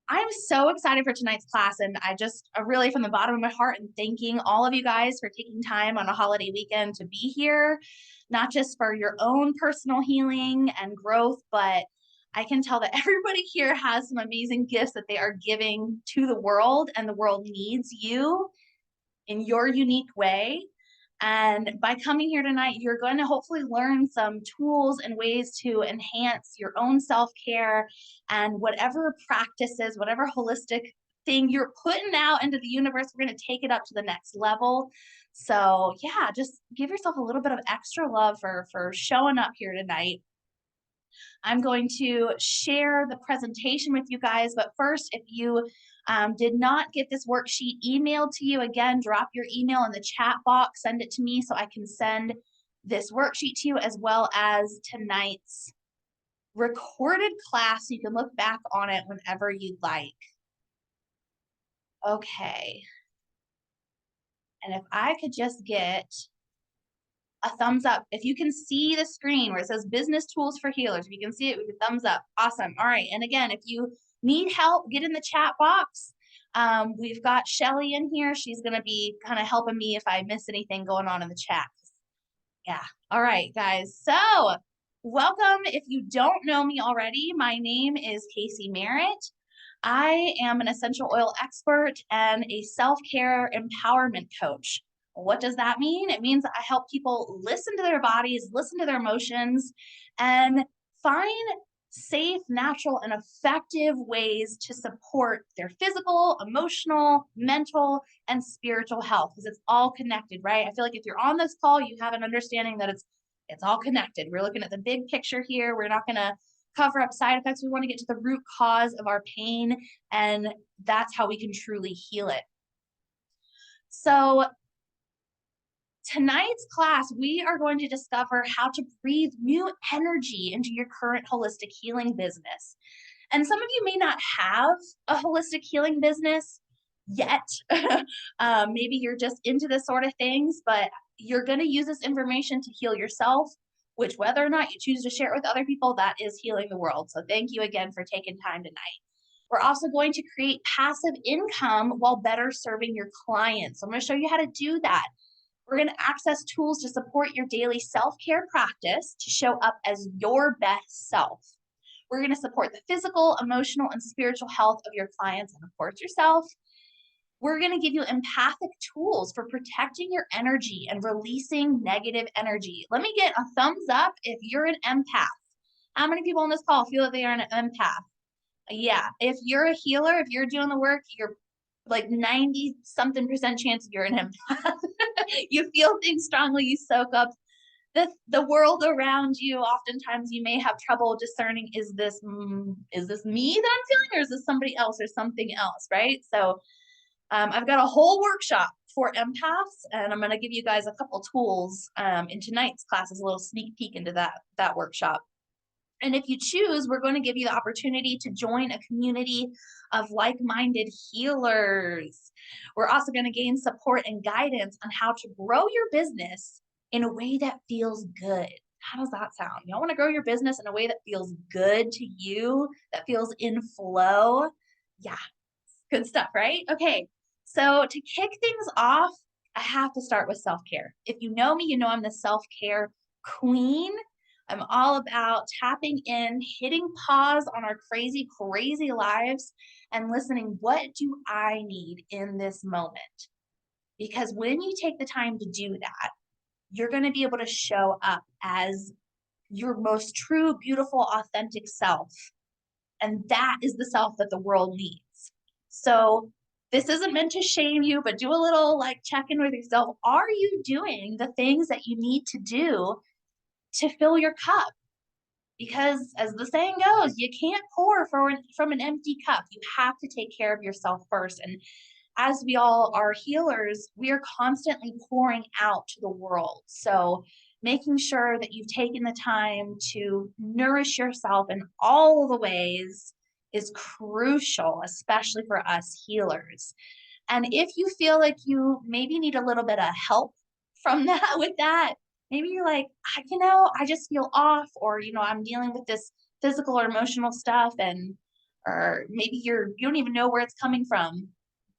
I'm so excited for tonight's class, and I just really, from the bottom of my heart, and thanking all of you guys for taking time on a holiday weekend to be here, not just for your own personal healing and growth, but I can tell that everybody here has some amazing gifts that they are giving to the world, and the world needs you in your unique way. And by coming here tonight, you're going to hopefully learn some tools and ways to enhance your own self-care and whatever practices, whatever holistic thing you're putting out into the universe, we're going to take it up to the next level. So yeah, just give yourself a little bit of extra love for showing up here tonight. I'm going to share the presentation with you guys, but first, if you did not get this worksheet emailed to you, again, drop your email in the chat box, send it to me so I can send this worksheet to you, as well as tonight's recorded class. You can look back on it whenever you'd like. Okay. And if I could just get a thumbs up. If you can see the screen where it says business tools for healers, if you can see it, we can thumbs up. Awesome. All right. And again, if you need help, get in the chat box. We've got Shelly in here. She's going to be kind of helping me if I miss anything going on in the chat. Yeah. All right, guys. So welcome. If you don't know me already, my name is Casey Merritt. I am an essential oil expert and a self-care empowerment coach. What does that mean? It means I help people listen to their bodies, listen to their emotions, and find safe, natural, and effective ways to support their physical, emotional, mental, and spiritual health, because it's all connected, right? I feel like if you're on this call, you have an understanding that it's all connected. We're looking at the big picture here. We're not going to cover up side effects. We want to get to the root cause of our pain, and that's how we can truly heal it. So tonight's class, we are going to discover how to breathe new energy into your current holistic healing business. And some of you may not have a holistic healing business yet. Maybe you're just into this sort of things, but you're going to use this information to heal yourself, which whether or not you choose to share it with other people, that is healing the world. So thank you again for taking time tonight. We're also going to create passive income while better serving your clients. So I'm going to show you how to do that. We're going to access tools to support your daily self-care practice to show up as your best self. We're going to support the physical, emotional, and spiritual health of your clients and, of course, yourself. We're going to give you empathic tools for protecting your energy and releasing negative energy. Let me get a thumbs up if you're an empath. How many people on this call feel that they are an empath? Yeah, if you're a healer, if you're doing the work, you're like 90-something% chance you're an empath. You feel things strongly, you soak up the world around you. Oftentimes you may have trouble discerning, is this me that I'm feeling, or is this somebody else or something else, right? So I've got a whole workshop for empaths, and I'm going to give you guys a couple tools in tonight's class as a little sneak peek into that workshop. And if you choose, we're going to give you the opportunity to join a community of like-minded healers. We're also going to gain support and guidance on how to grow your business in a way that feels good. How does that sound? You want to grow your business in a way that feels good to you, that feels in flow? Yeah, good stuff, right? Okay, so to kick things off, I have to start with self-care. If you know me, you know I'm the self-care queen. I'm all about tapping in, hitting pause on our crazy, crazy lives and listening, what do I need in this moment? Because when you take the time to do that, you're going to be able to show up as your most true, beautiful, authentic self. And that is the self that the world needs. So this isn't meant to shame you, but do a little like check in with yourself. Are you doing the things that you need to do to fill your cup? Because as the saying goes, you can't pour from an empty cup. You have to take care of yourself first. And as we all are healers, we are constantly pouring out to the world. So making sure that you've taken the time to nourish yourself in all the ways is crucial, especially for us healers. And if you feel like you maybe need a little bit of help from that, with that, maybe you're like, I just feel off, or, I'm dealing with this physical or emotional stuff, and or maybe you don't even know where it's coming from.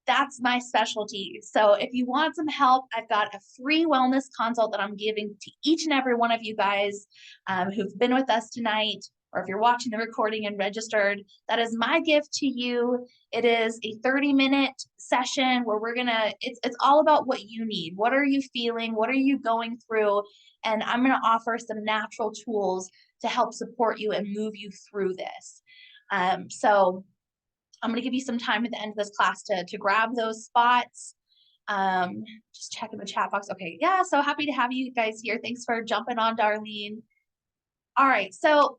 That's my specialty. So if you want some help, I've got a free wellness consult that I'm giving to each and every one of you guys who've been with us tonight, or if you're watching the recording and registered. That is my gift to you. It is a 30-minute session where it's all about what you need. What are you feeling? What are you going through? And I'm going to offer some natural tools to help support you and move you through this. So I'm going to give you some time at the end of this class to grab those spots. Just checking the chat box. Okay, yeah, so happy to have you guys here. Thanks for jumping on, Darlene. All right, so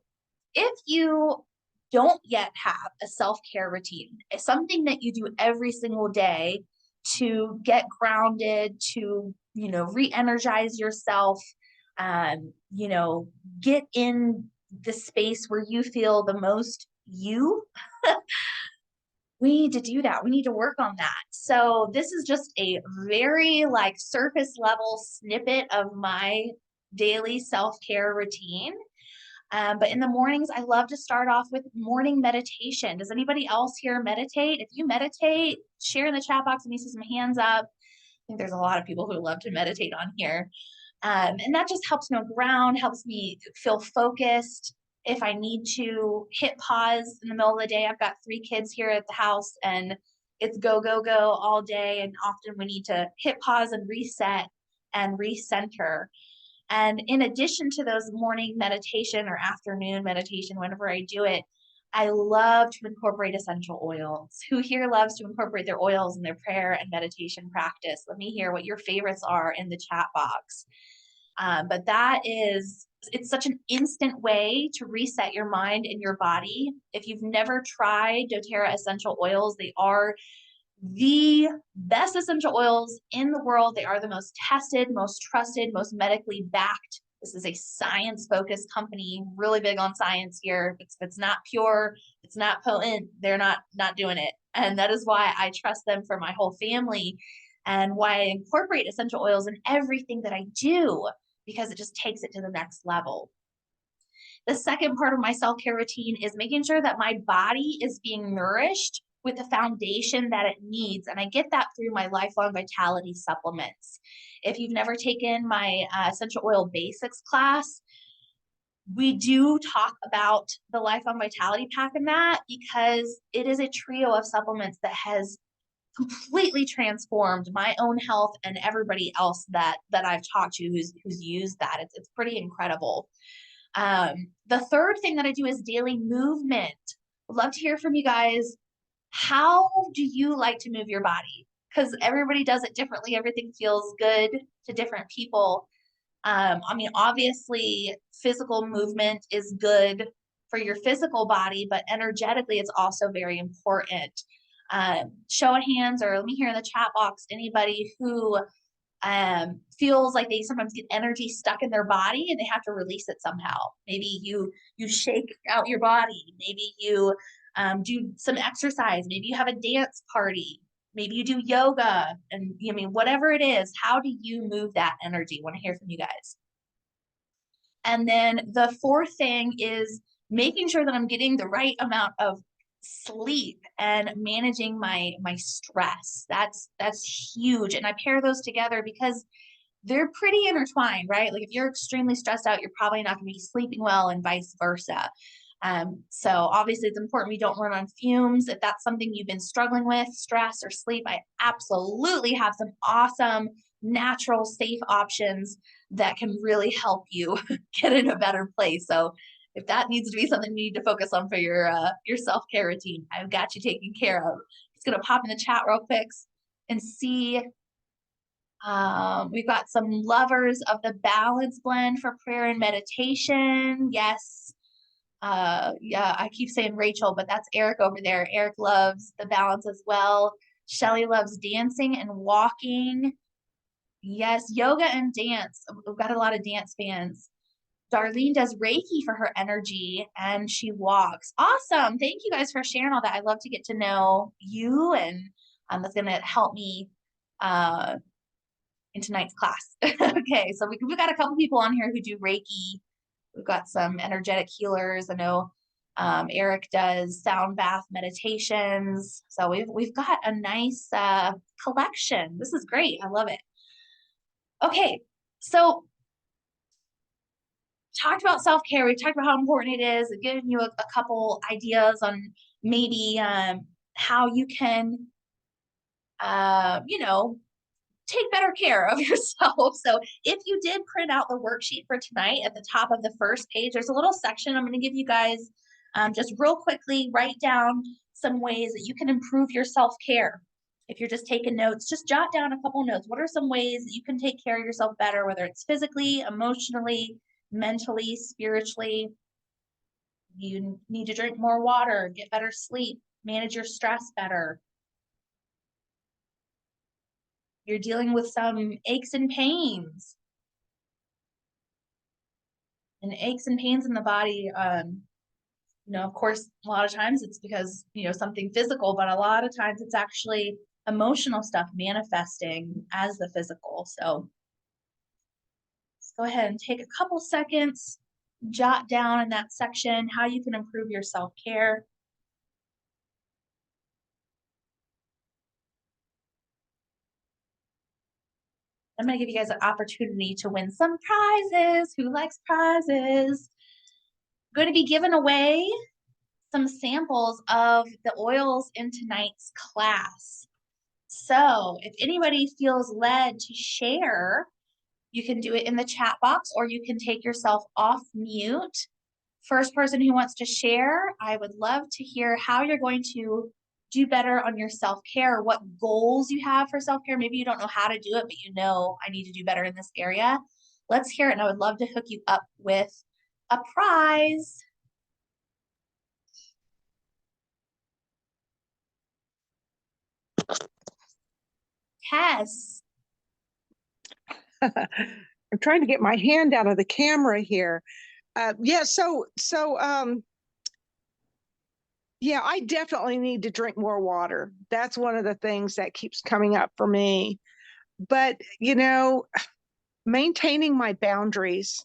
if you don't yet have a self-care routine, it's something that you do every single day to get grounded, to, re-energize yourself, get in the space where you feel the most you, we need to do that. We need to work on that. So this is just a very surface level snippet of my daily self-care routine. But in the mornings, I love to start off with morning meditation. Does anybody else here meditate? If you meditate, share in the chat box. Let me see some hands up. I think there's a lot of people who love to meditate on here. And that just helps me ground, helps me feel focused. If I need to hit pause in the middle of the day, I've got 3 kids here at the house and it's go, go, go all day. And often we need to hit pause and reset and recenter. And in addition to those morning meditation or afternoon meditation, whenever I do it, I love to incorporate essential oils. Who here loves to incorporate their oils in their prayer and meditation practice? Let me hear what your favorites are in the chat box. But it's such an instant way to reset your mind and your body. If you've never tried doTERRA essential oils, they are the best essential oils in the world. They are the most tested, most trusted, most medically backed. This is a science-focused company, really big on science here. If it's not pure, it's not potent, they're not doing it. And that is why I trust them for my whole family and why I incorporate essential oils in everything that I do, because it just takes it to the next level. The second part of my self-care routine is making sure that my body is being nourished with the foundation that it needs. And I get that through my Lifelong Vitality supplements. If you've never taken my Essential Oil Basics class, we do talk about the Lifelong Vitality Pack in that, because it is a trio of supplements that has completely transformed my own health and everybody else that I've talked to who's used that. It's pretty incredible. The third thing that I do is daily movement. I'd love to hear from you guys. How do you like to move your body? Because everybody does it differently. Everything feels good to different people. Obviously, physical movement is good for your physical body, but energetically, it's also very important. Show of hands, or let me hear in the chat box, anybody who feels like they sometimes get energy stuck in their body and they have to release it somehow. Maybe you shake out your body. Maybe you do some exercise. Maybe you have a dance party. Maybe you do yoga. And whatever it is, how do you move that energy? I want to hear from you guys. And then the fourth thing is making sure that I'm getting the right amount of sleep and managing my stress. That's huge. And I pair those together because they're pretty intertwined, right? Like if you're extremely stressed out, you're probably not going to be sleeping well, and vice versa. So obviously it's important we don't run on fumes. If that's something you've been struggling with, stress or sleep, I absolutely have some awesome, natural, safe options that can really help you get in a better place. So if that needs to be something you need to focus on for your self-care routine, I've got you taken care of. Just gonna pop in the chat real quick and see. We've got some lovers of the balance blend for prayer and meditation. Yes. Yeah, I keep saying Rachel, but that's Eric over there. Eric loves the balance as well. Shelly loves dancing and walking. Yes, yoga and dance. We've got a lot of dance fans. Darlene does Reiki for her energy and she walks. Awesome. Thank you guys for sharing all that. I love to get to know you, and that's going to help me in tonight's class. Okay, so we've got a couple people on here who do Reiki. We've got some energetic healers. I know Eric does sound bath meditations. So we've got a nice collection. This is great. I love it. Okay, so talked about self-care. We've talked about how important it is, giving you a couple ideas on maybe how you can, you know, take better care of yourself. So if you did print out the worksheet for tonight, at the top of the first page, there's a little section I'm going to give you guys just real quickly, write down some ways that you can improve your self-care. If you're just taking notes, just jot down a couple notes. What are some ways that you can take care of yourself better, whether it's physically, emotionally, mentally, spiritually? You need to drink more water, get better sleep, manage your stress better. You're dealing with some aches and pains. And aches and pains in the body, of course, a lot of times it's because, something physical, but a lot of times it's actually emotional stuff manifesting as the physical. So let's go ahead and take a couple seconds, jot down in that section how you can improve your self-care. I'm going to give you guys an opportunity to win some prizes. Who likes prizes? I'm going to be giving away some samples of the oils in tonight's class. So if anybody feels led to share, you can do it in the chat box, or you can take yourself off mute. First person who wants to share, I would love to hear how you're going to do better on your self-care, what goals you have for self-care. Maybe you don't know how to do it, but I need to do better in this area. Let's hear it, and I would love to hook you up with a prize. Tess. I'm trying to get my hand out of the camera here. Yeah, I definitely need to drink more water. That's one of the things that keeps coming up for me. But, maintaining my boundaries,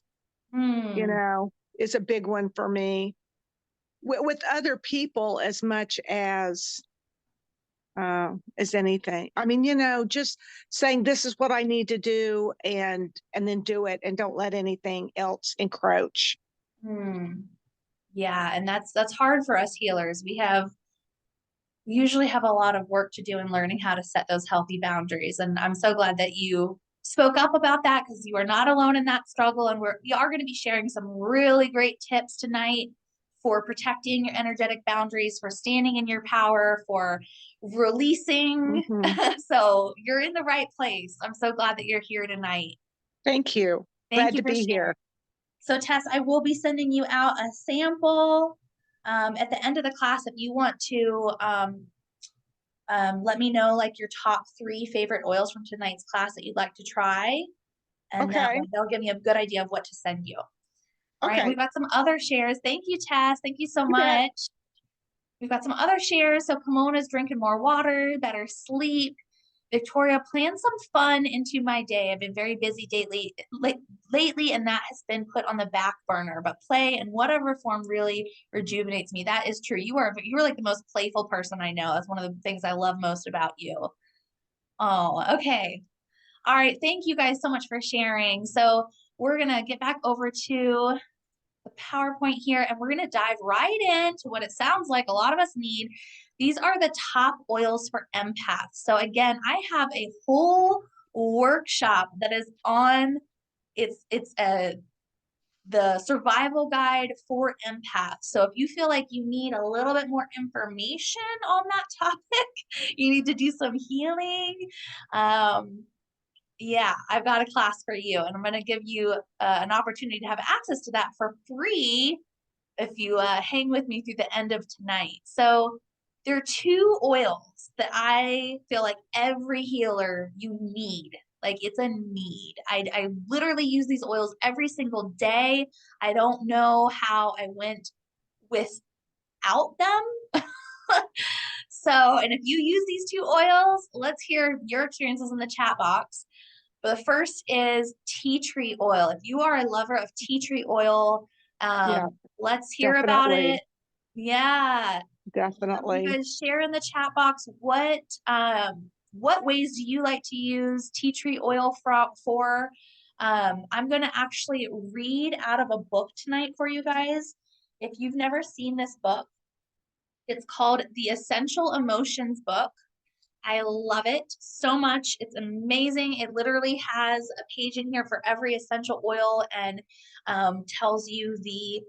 is a big one for me with other people as much as anything. I mean, just saying this is what I need to do and then do it and don't let anything else encroach. Yeah, and that's hard for us healers. We usually have a lot of work to do in learning how to set those healthy boundaries. And I'm so glad that you spoke up about that, because you are not alone in that struggle. And we are going to be sharing some really great tips tonight for protecting your energetic boundaries, for standing in your power, for releasing. So you're in the right place. I'm so glad that you're here tonight. Thank you. Glad to be here. So Tess, I will be sending you out a sample at the end of the class. If you want to let me know like your top 3 favorite oils from tonight's class that you'd like to try. And they'll give me a good idea of what to send you. All right, we've got some other shares. Thank you, Tess. Thank you so much. We've got some other shares. So Pomona's drinking more water, better sleep. Victoria, plan some fun into my day. I've been very busy lately, and that has been put on the back burner. But play in whatever form really rejuvenates me. That is true. You are like the most playful person I know. That's one of the things I love most about you. Oh, okay. All right. Thank you guys so much for sharing. So we're going to get back over to the PowerPoint here, and we're going to dive right into what it sounds like a lot of us need. These are the top oils for empaths. So again, I have a whole workshop that is on, it's the survival guide for empaths. So if you feel like you need a little bit more information on that topic, you need to do some healing, yeah, I've got a class for you, and I'm going to give you an opportunity to have access to that for free if you hang with me through the end of tonight. So there are 2 oils that I feel like every healer you need. Like, it's a need. I literally use these oils every single day. I don't know how I went without them. So, and if you use these 2 oils, let's hear your experiences in the chat box. But the first is tea tree oil. If you are a lover of tea tree oil, let's hear about it. Yeah. You Definitely. guys share in the chat box what ways do you like to use tea tree oil for. I'm going to actually read out of a book tonight for you guys. If you've never seen this book, it's called The Essential Emotions Book. I love it so much. It's amazing. It literally has a page in here for every essential oil and tells you the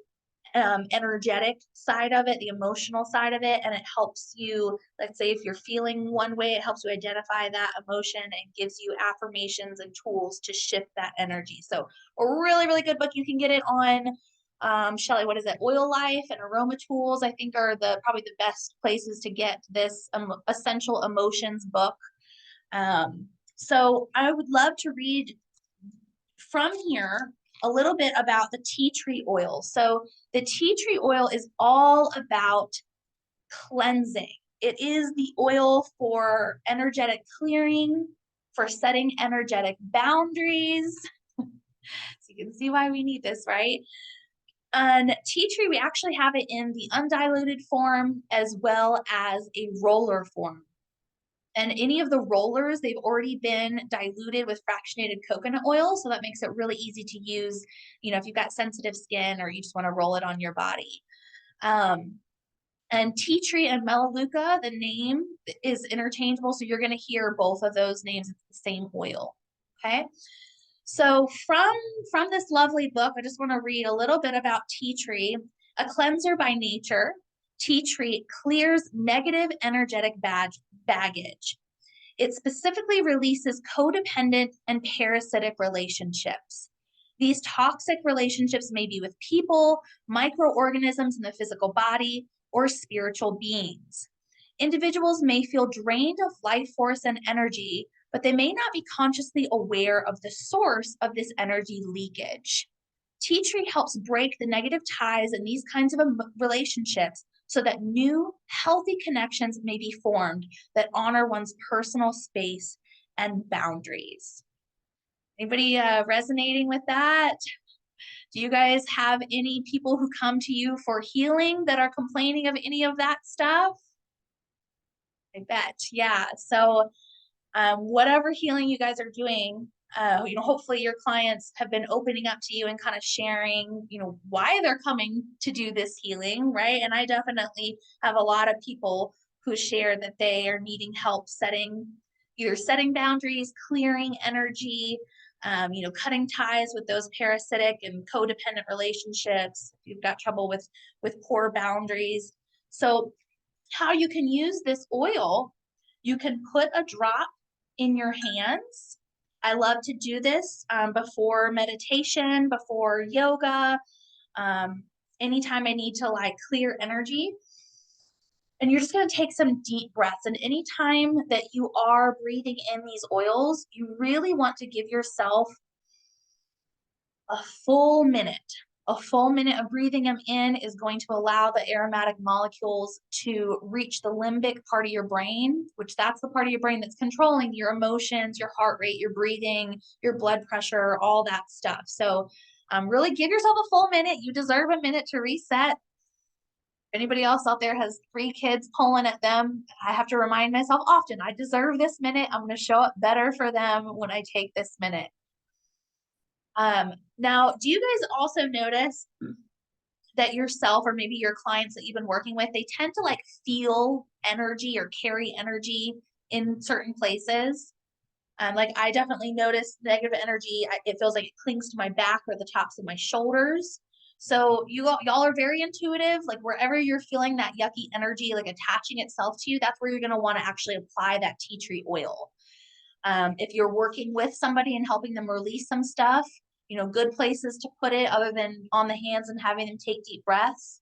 energetic side of it, the emotional side of it, and it helps you, let's say if you're feeling one way, it helps you identify that emotion and gives you affirmations and tools to shift that energy. So a really, really good book. You can get it on Shelly, what is it? Oil Life and Aroma Tools, I think are probably the best places to get this Essential Emotions book. So I would love to read from here a little bit about the tea tree oil. So the tea tree oil is all about cleansing. It is the oil for energetic clearing, for setting energetic boundaries. So you can see why we need this, right? And tea tree, we actually have it in the undiluted form as well as a roller form. And any of the rollers, they've already been diluted with fractionated coconut oil. So that makes it really easy to use, if you've got sensitive skin or you just want to roll it on your body. And tea tree and melaleuca, the name is interchangeable. So you're going to hear both of those names. It's the same oil. Okay. So from this lovely book, I just want to read a little bit about tea tree, a cleanser by nature. Tea tree clears negative energetic baggage. It specifically releases codependent and parasitic relationships. These toxic relationships may be with people, microorganisms in the physical body, or spiritual beings. Individuals may feel drained of life force and energy, but they may not be consciously aware of the source of this energy leakage. Tea tree helps break the negative ties in these kinds of relationships so that new, healthy connections may be formed that honor one's personal space and boundaries. Anybody resonating with that? Do you guys have any people who come to you for healing that are complaining of any of that stuff? I bet, yeah. So whatever healing you guys are doing, hopefully your clients have been opening up to you and kind of sharing, why they're coming to do this healing, right? And I definitely have a lot of people who share that they are needing help either setting boundaries, clearing energy, cutting ties with those parasitic and codependent relationships. If you've got trouble with poor boundaries. So how you can use this oil, you can put a drop in your hands. I love to do this before meditation, before yoga, anytime I need to clear energy. And you're just going to take some deep breaths. And anytime that you are breathing in these oils, you really want to give yourself a full minute. A full minute of breathing them in is going to allow the aromatic molecules to reach the limbic part of your brain, which that's the part of your brain that's controlling your emotions, your heart rate, your breathing, your blood pressure, all that stuff. So really give yourself a full minute. You deserve a minute to reset. If anybody else out there has 3 kids pulling at them, I have to remind myself often, I deserve this minute. I'm going to show up better for them when I take this minute. Now, do you guys also notice that yourself or maybe your clients that you've been working with, they tend to feel energy or carry energy in certain places? I definitely notice negative energy. It feels like it clings to my back or the tops of my shoulders. So y'all are very intuitive. Wherever you're feeling that yucky energy, attaching itself to you, that's where you're going to want to actually apply that tea tree oil. If you're working with somebody and helping them release some stuff, good places to put it other than on the hands and having them take deep breaths.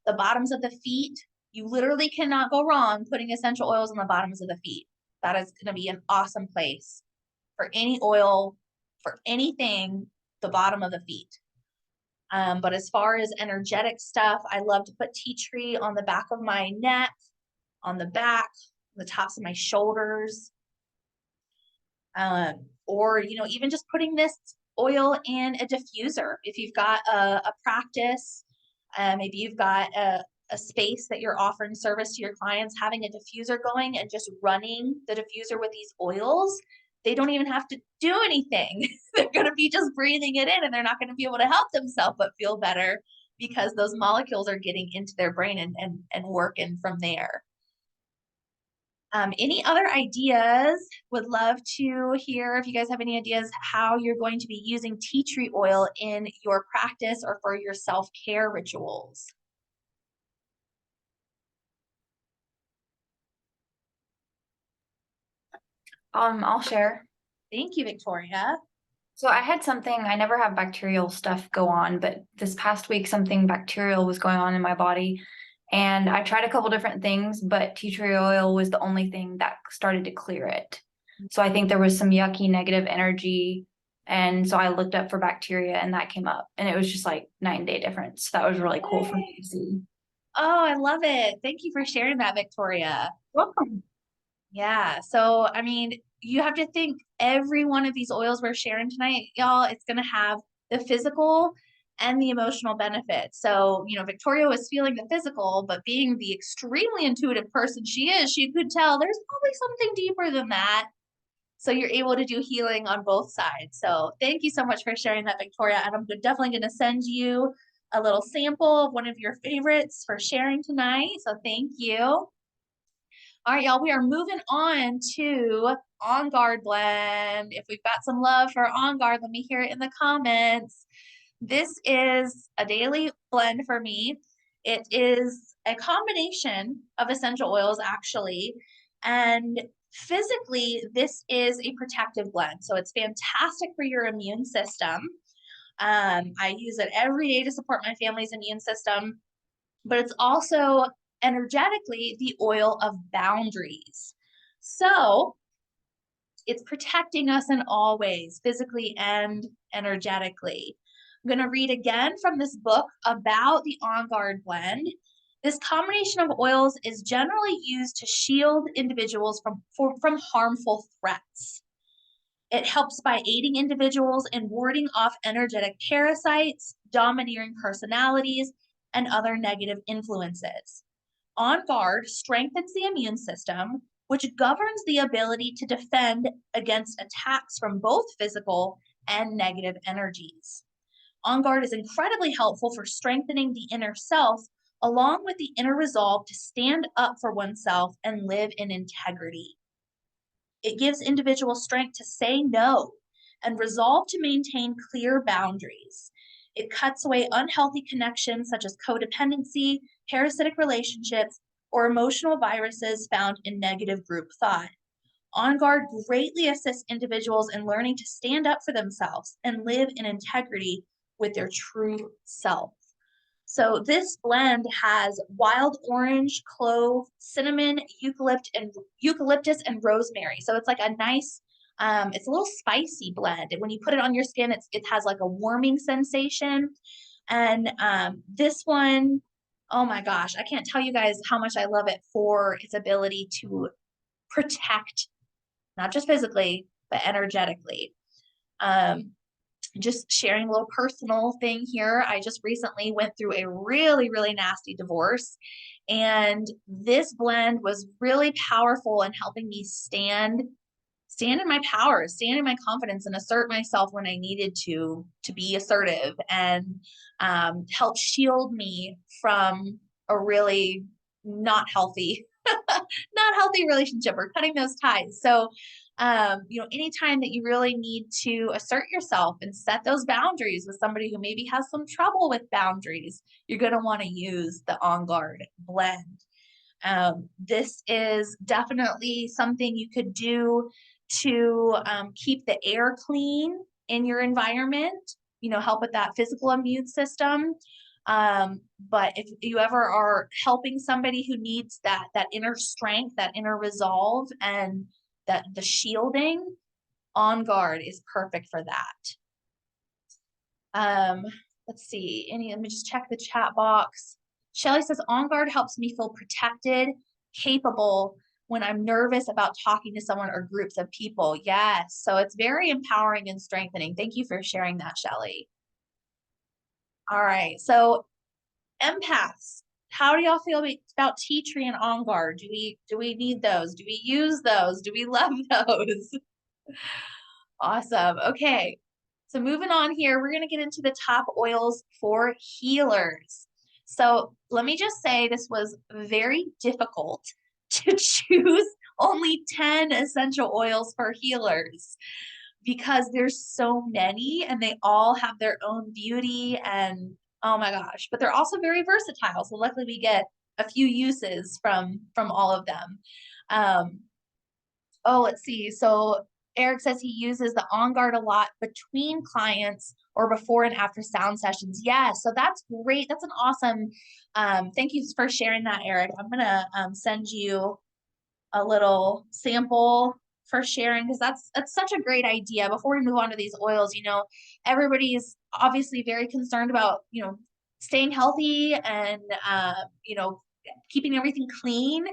The bottoms of the feet, you literally cannot go wrong putting essential oils on the bottoms of the feet. That is going to be an awesome place for any oil, for anything, the bottom of the feet. But as far as energetic stuff, I love to put tea tree on the back of my neck, on the back, the tops of my shoulders. Or even just putting this oil in a diffuser. If you've got a practice, maybe you've got a space that you're offering service to your clients, having a diffuser going and just running the diffuser with these oils, they don't even have to do anything. They're going to be just breathing it in, and they're not going to be able to help themselves but feel better because those molecules are getting into their brain and working from there. Any other ideas? Would love to hear if you guys have any ideas how you're going to be using tea tree oil in your practice or for your self-care rituals. I'll share. Thank you, Victoria. So I had something, I never have bacterial stuff go on, but this past week something bacterial was going on in my body. And I tried a couple different things, but tea tree oil was the only thing that started to clear it. So I think there was some yucky negative energy. And so I looked up for bacteria and that came up. And it was just like 9-day difference. That was really cool for me to see. Oh, I love it. Thank you for sharing that, Victoria. Welcome. Yeah. So, I mean, you have to think every one of these oils we're sharing tonight, y'all, it's going to have the physical and the emotional benefits. So, Victoria was feeling the physical, but being the extremely intuitive person she is, she could tell there's probably something deeper than that. So you're able to do healing on both sides. So thank you so much for sharing that, Victoria. And I'm definitely going to send you a little sample of one of your favorites for sharing tonight. So thank you. All right, y'all, we are moving on to On Guard blend. If we've got some love for On Guard, let me hear it in the comments. This is a daily blend for me. It is a combination of essential oils, actually. And physically, this is a protective blend. So it's fantastic for your immune system. I use it every day to support my family's immune system, but it's also energetically the oil of boundaries. So it's protecting us in all ways, physically and energetically. I'm going to read again from this book about the On Guard blend. This combination of oils is generally used to shield individuals from harmful threats. It helps by aiding individuals in warding off energetic parasites, domineering personalities, and other negative influences. On Guard strengthens the immune system, which governs the ability to defend against attacks from both physical and negative energies. On Guard is incredibly helpful for strengthening the inner self, along with the inner resolve to stand up for oneself and live in integrity. It gives individuals strength to say no and resolve to maintain clear boundaries. It cuts away unhealthy connections such as codependency, parasitic relationships, or emotional viruses found in negative group thought. On Guard greatly assists individuals in learning to stand up for themselves and live in integrity with their true self. So this blend has wild orange, clove, cinnamon, eucalyptus, and rosemary. So it's like a nice, it's a little spicy blend. When you put it on your skin, it has like a warming sensation. And this one, oh my gosh, I can't tell you guys how much I love it for its ability to protect, not just physically, but energetically. Just sharing a little personal thing here. I just recently went through a really, really nasty divorce. And this blend was really powerful in helping me stand in my power, stand in my confidence, and assert myself when I needed to be assertive, and help shield me from a really not healthy relationship or cutting those ties. So anytime that you really need to assert yourself and set those boundaries with somebody who maybe has some trouble with boundaries, you're going to want to use the On Guard blend. This is definitely something you could do to keep the air clean in your environment, help with that physical immune system. But if you ever are helping somebody who needs that inner strength, that inner resolve, and that the shielding, On Guard is perfect for that. Let's see, let me just check the chat box. Shelly says, On Guard helps me feel protected, capable when I'm nervous about talking to someone or groups of people. Yes, so it's very empowering and strengthening. Thank you for sharing that, Shelly. All right, so empaths, How do y'all feel about tea tree and on guard? Do we need those? Do we use those? Do we love those? Awesome. Okay. So moving on here, we're going to get into the top oils for healers. So let me just say this was very difficult to choose only 10 essential oils for healers because there's so many and they all have their own beauty and oh my gosh, but they're also very versatile. So luckily we get a few uses from all of them. Oh, let's see. So Eric says he uses the On Guard a lot between clients or before and after sound sessions. Yeah, so that's great. That's an awesome. Thank you for sharing that, Eric. I'm gonna send you a little sample for sharing because that's such a great idea. Before we move on to these oils, everybody is obviously very concerned about staying healthy and keeping everything clean,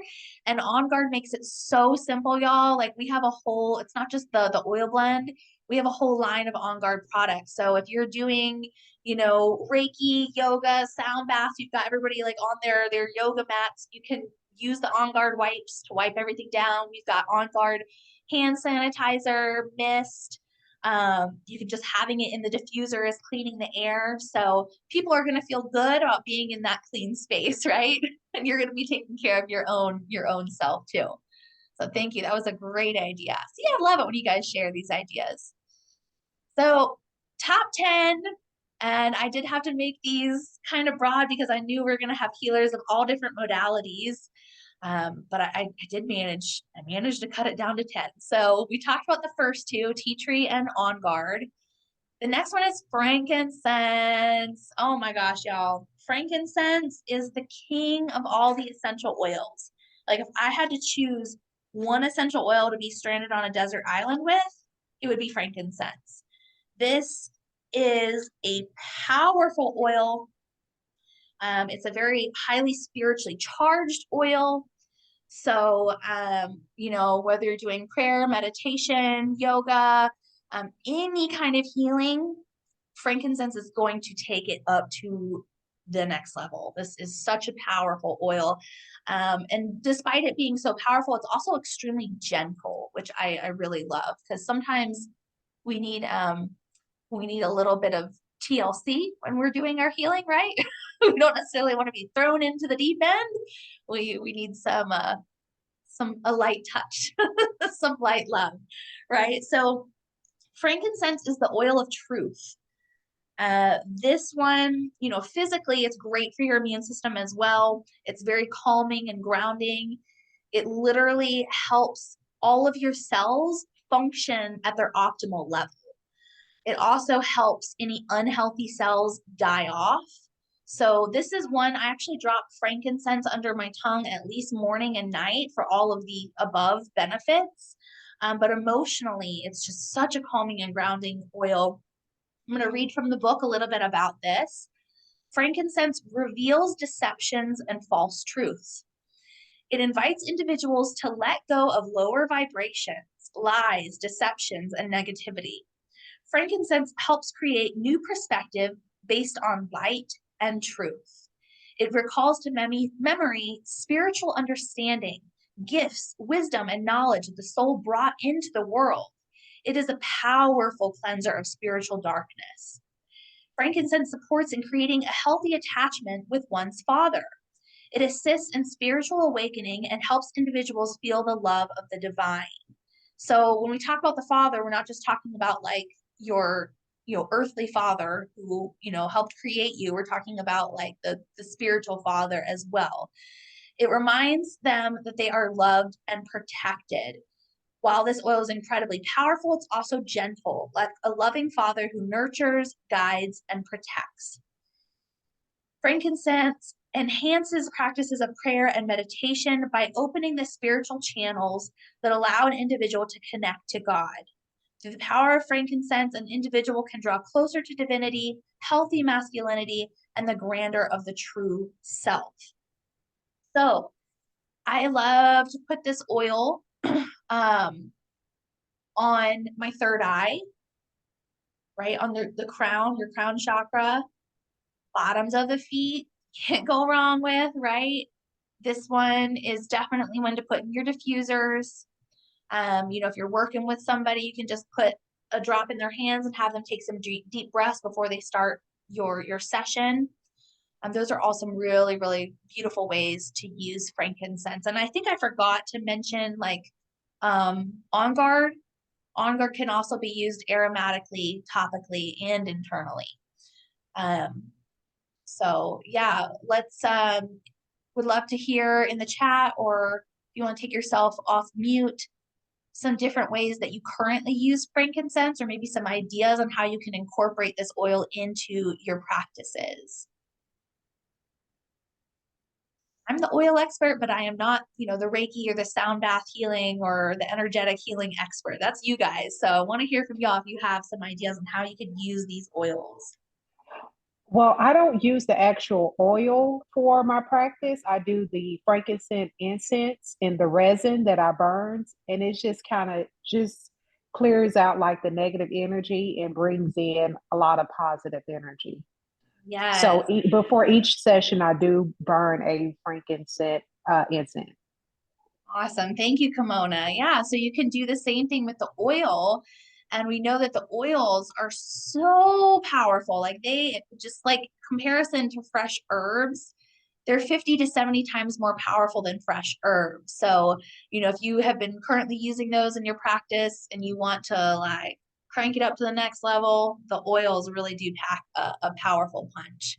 and On Guard makes it so simple, y'all. Like we have a whole, it's not just the oil blend, we have a whole line of On Guard products. So if you're doing Reiki, yoga, sound baths, you've got everybody like on their yoga mats, you can use the On Guard wipes to wipe everything down. We've got On Guard hand sanitizer, mist. You can just having it in the diffuser is cleaning the air. So people are going to feel good about being in that clean space, right? And you're going to be taking care of your own self too. So thank you. That was a great idea. See, I love it when you guys share these ideas. So top 10, and I did have to make these kind of broad because I knew we were going to have healers of all different modalities. But I managed to cut it down to 10. So we talked about the first two, tea tree and On Guard. The next one is frankincense. Oh my gosh, y'all. Frankincense is the king of all the essential oils. Like if I had to choose one essential oil to be stranded on a desert island with, it would be frankincense. This is a powerful oil. It's a very highly spiritually charged oil. So, whether you're doing prayer, meditation, yoga, any kind of healing, frankincense is going to take it up to the next level. This is such a powerful oil. And despite it being so powerful, it's also extremely gentle, which I really love because sometimes we need a little bit of TLC when we're doing our healing, right? We don't necessarily want to be thrown into the deep end. We need a light touch, some light love, right? So frankincense is the oil of truth. This one, physically, it's great for your immune system as well. It's very calming and grounding. It literally helps all of your cells function at their optimal level. It also helps any unhealthy cells die off. So this is one, I actually drop frankincense under my tongue at least morning and night for all of the above benefits. But emotionally, it's just such a calming and grounding oil. I'm going to read from the book a little bit about this. Frankincense reveals deceptions and false truths. It invites individuals to let go of lower vibrations, lies, deceptions, and negativity. Frankincense helps create new perspective based on light and truth. It recalls to memory spiritual understanding, gifts, wisdom, and knowledge that the soul brought into the world. It is a powerful cleanser of spiritual darkness. Frankincense supports in creating a healthy attachment with one's father. It assists in spiritual awakening and helps individuals feel the love of the divine. So when we talk about the father, we're not just talking about like your earthly father who helped create you. We're talking about like the spiritual father as well. It reminds them that they are loved and protected. While this oil is incredibly powerful, it's also gentle, like a loving father who nurtures, guides, and protects. Frankincense enhances practices of prayer and meditation by opening the spiritual channels that allow an individual to connect to God. Through the power of frankincense, an individual can draw closer to divinity, healthy masculinity, and the grandeur of the true self. So I love to put this oil on my third eye, right on the crown, your crown chakra, bottoms of the feet, can't go wrong with, right? This one is definitely one to put in your diffusers. If you're working with somebody, you can just put a drop in their hands and have them take some deep breaths before they start your session. Those are all some really, really beautiful ways to use frankincense. And I think I forgot to mention like On Guard. On Guard can also be used aromatically, topically, and internally. So yeah, let's would love to hear in the chat, or if you want to take yourself off mute, some different ways that you currently use frankincense, or maybe some ideas on how you can incorporate this oil into your practices. I'm the oil expert, but I am not, the Reiki or the sound bath healing or the energetic healing expert. That's you guys. So I want to hear from y'all if you have some ideas on how you could use these oils. Well, I don't use the actual oil for my practice. I do the frankincense incense and the resin that I burn, and it's just kind of just clears out like the negative energy and brings in a lot of positive energy. Yes. So before each session, I do burn a frankincense incense. Awesome. Thank you, Kimona. Yeah, so you can do the same thing with the oil. And we know that the oils are so powerful. Like they just like comparison to fresh herbs, they're 50 to 70 times more powerful than fresh herbs. So, if you have been currently using those in your practice and you want to like crank it up to the next level, the oils really do pack a powerful punch.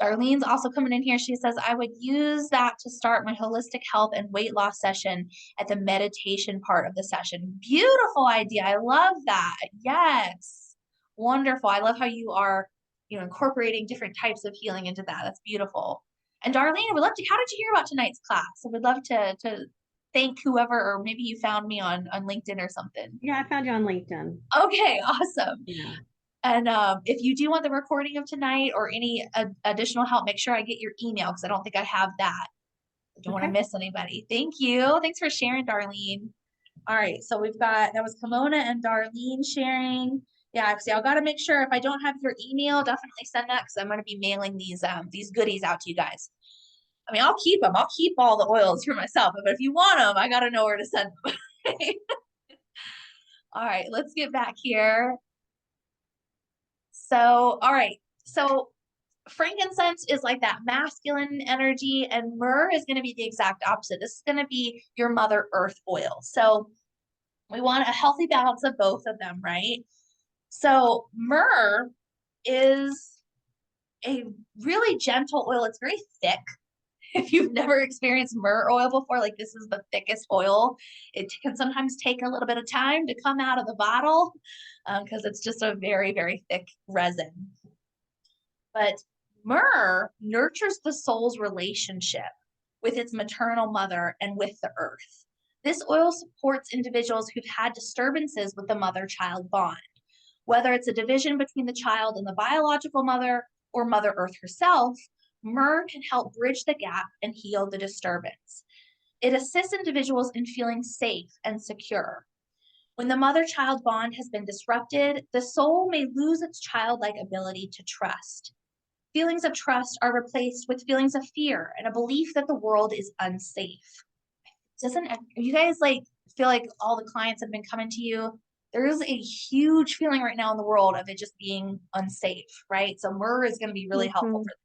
Darlene's also coming in here. She says, I would use that to start my holistic health and weight loss session at the meditation part of the session. Beautiful idea. I love that. Yes. Wonderful. I love how you are, incorporating different types of healing into that. That's beautiful. And Darlene, I would love to, how did you hear about tonight's class? I would love to thank whoever, or maybe you found me on LinkedIn or something. Yeah, I found you on LinkedIn. Okay, awesome. Yeah. And if you do want the recording of tonight or any additional help, make sure I get your email because I don't think I have that. I don't want to miss anybody. Thank you. Thanks for sharing, Darlene. All right, so that was Kimona and Darlene sharing. Yeah, see, I've got to make sure if I don't have your email, definitely send that because I'm going to be mailing these goodies out to you guys. I mean, I'll keep them. I'll keep all the oils for myself, but if you want them, I got to know where to send them. All right, let's get back here. So, all right. So frankincense is like that masculine energy, and myrrh is going to be the exact opposite. This is going to be your Mother Earth oil. So we want a healthy balance of both of them, right? So myrrh is a really gentle oil. It's very thick. If you've never experienced myrrh oil before, like this is the thickest oil. It can sometimes take a little bit of time to come out of the bottle because it's just a very, very thick resin. But myrrh nurtures the soul's relationship with its maternal mother and with the earth. This oil supports individuals who've had disturbances with the mother-child bond, whether it's a division between the child and the biological mother or Mother Earth herself. Myrrh can help bridge the gap and heal the disturbance. It assists individuals in feeling safe and secure. When the mother-child bond has been disrupted, the soul may lose its childlike ability to trust. Feelings of trust are replaced with feelings of fear and a belief that the world is unsafe. You guys feel like all the clients have been coming to you? There is a huge feeling right now in the world of it just being unsafe, right? So myrrh is going to be really helpful for them.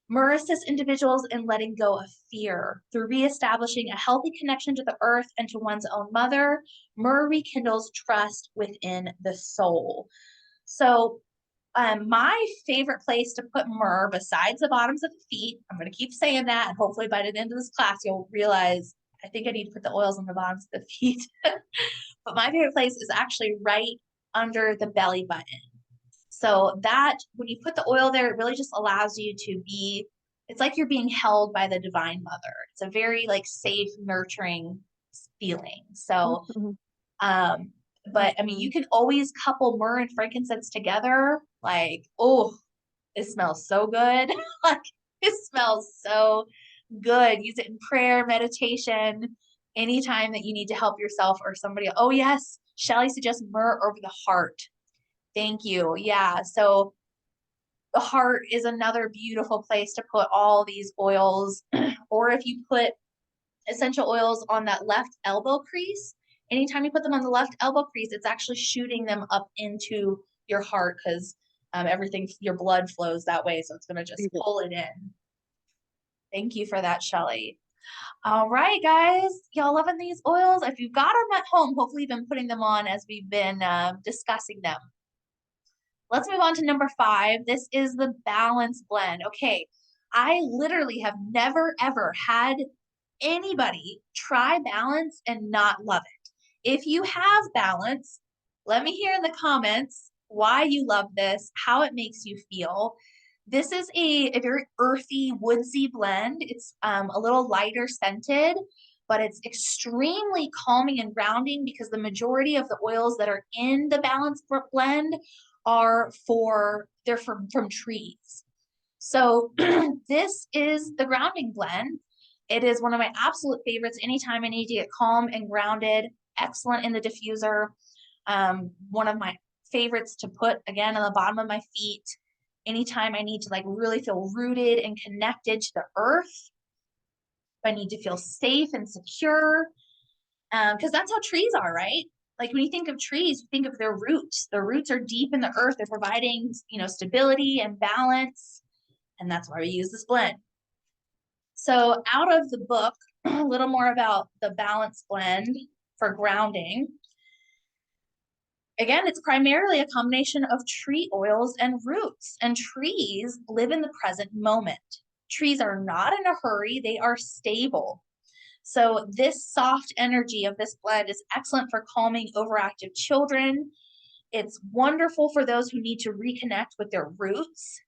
Myrrh assists individuals in letting go of fear through reestablishing a healthy connection to the earth and to one's own mother. Myrrh rekindles trust within the soul. So my favorite place to put myrrh besides the bottoms of the feet, I'm going to keep saying that, and hopefully by the end of this class, you'll realize I think I need to put the oils on the bottoms of the feet. But my favorite place is actually right under the belly button. So that when you put the oil there, it really just allows you to be, it's like you're being held by the Divine Mother. It's a very safe, nurturing feeling. So, but I mean, you can always couple myrrh and frankincense together. Oh, it smells so good. It smells so good. Use it in prayer, meditation, anytime that you need to help yourself or somebody. Oh yes, Shelly suggests myrrh over the heart. Thank you. Yeah. So The heart is another beautiful place to put all these oils. Or if you put essential oils on that left elbow crease, anytime you put them on the left elbow crease, it's actually shooting them up into your heart because everything, your blood flows that way. So it's going to just pull it in. Thank you for that, Shelly. All right, guys, y'all loving these oils? If you've got them at home, hopefully you've been putting them on as we've been discussing them. Let's move on to number 5. This is the balance blend. Okay, I literally have never, ever had anybody try balance and not love it. If you have balance, let me hear in the comments why you love this, how it makes you feel. This is a very earthy, woodsy blend. It's a little lighter scented, but it's extremely calming and grounding because the majority of the oils that are in the balance blend are from trees. So this is the grounding blend. It is one of my absolute favorites anytime I need to get calm and grounded. Excellent in the diffuser. One of my favorites to put, again, on the bottom of my feet anytime I need to like really feel rooted and connected to the earth. I need to feel safe and secure, because that's how trees are, right? Like when you think of trees, you think of their roots. Their roots are deep in the earth. They're providing, stability and balance. And that's why we use this blend. So out of the book, a little more about the balance blend for grounding. Again, it's primarily a combination of tree oils and roots, and trees live in the present moment. Trees are not in a hurry, they are stable. So this soft energy of this blend is excellent for calming overactive children. It's wonderful for those who need to reconnect with their roots.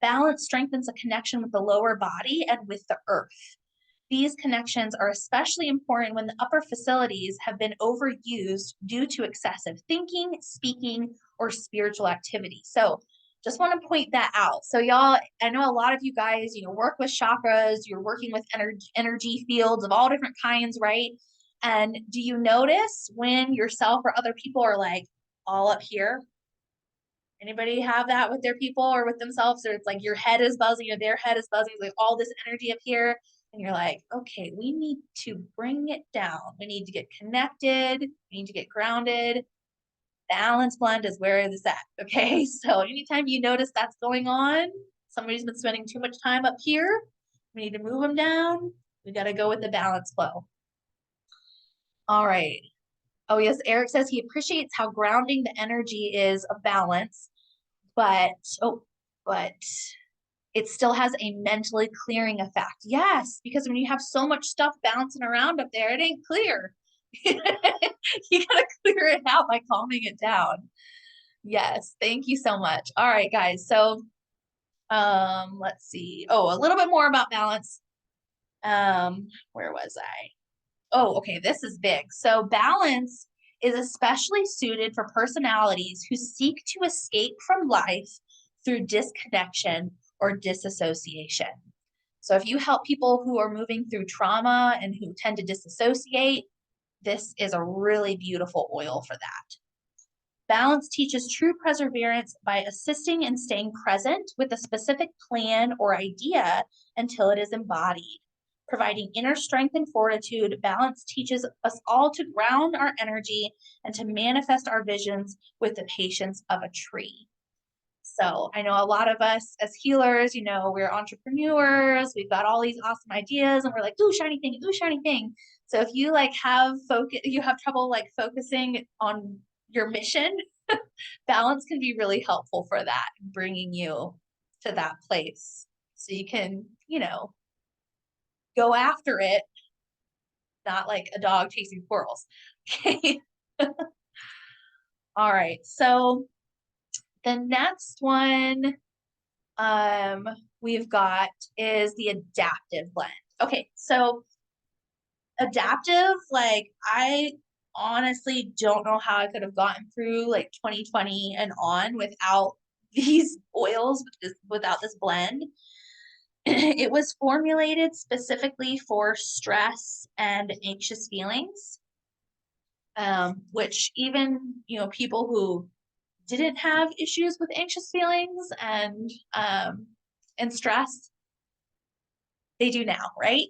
Balance strengthens a connection with the lower body and with the earth. These connections are especially important when the upper facilities have been overused due to excessive thinking, speaking, or spiritual activity. So just want to point that out. So y'all, I know a lot of you guys, work with chakras, you're working with energy fields of all different kinds, right? And do you notice when yourself or other people are like all up here? Anybody have that with their people or with themselves? Or it's like your head is buzzing or their head is buzzing, like all this energy up here. And you're like, okay, we need to bring it down. We need to get connected. We need to get grounded. Balance blend is where it is at. Okay. So anytime you notice that's going on, somebody's been spending too much time up here, we need to move them down. We got to go with the balance flow. All right. Oh, yes. Eric says he appreciates how grounding the energy is of balance, but it still has a mentally clearing effect. Yes, because when you have so much stuff bouncing around up there, it ain't clear. You got to clear it out by calming it down. Yes, thank you so much. All right, guys. So let's see. Oh, a little bit more about balance. Where was I? Oh, okay, this is big. So balance is especially suited for personalities who seek to escape from life through disconnection or disassociation. So if you help people who are moving through trauma and who tend to disassociate, this is a really beautiful oil for that. Balance teaches true perseverance by assisting in staying present with a specific plan or idea until it is embodied. Providing inner strength and fortitude, balance teaches us all to ground our energy and to manifest our visions with the patience of a tree. So I know a lot of us as healers, we're entrepreneurs, we've got all these awesome ideas and we're like, ooh, shiny thing, ooh, shiny thing. So if you you have trouble like focusing on your mission, balance can be really helpful for that, bringing you to that place. So you can, go after it, not like a dog chasing squirrels. Okay. All right. So the next one we've got is the adaptive blend. Okay. So adaptive, like I honestly don't know how I could have gotten through like 2020 and on without these oils, without this blend. It was formulated specifically for stress and anxious feelings, which even, people who didn't have issues with anxious feelings and stress, they do now, right?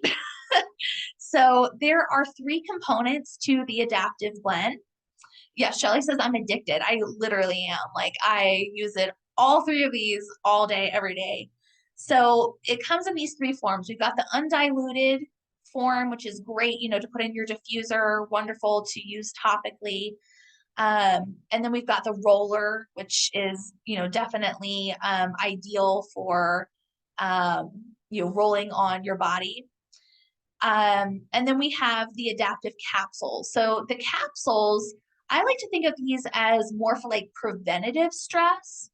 So there are 3 components to the adaptive blend. Yeah, Shelly says I'm addicted. I literally am. Like, I use it, all 3 of these, all day, every day. So it comes in these 3 forms. We've got the undiluted form, which is great, to put in your diffuser, wonderful to use topically. And then we've got the roller, which is, definitely ideal for, rolling on your body. And then we have the adaptive capsules. So the capsules, I like to think of these as more for like preventative stress,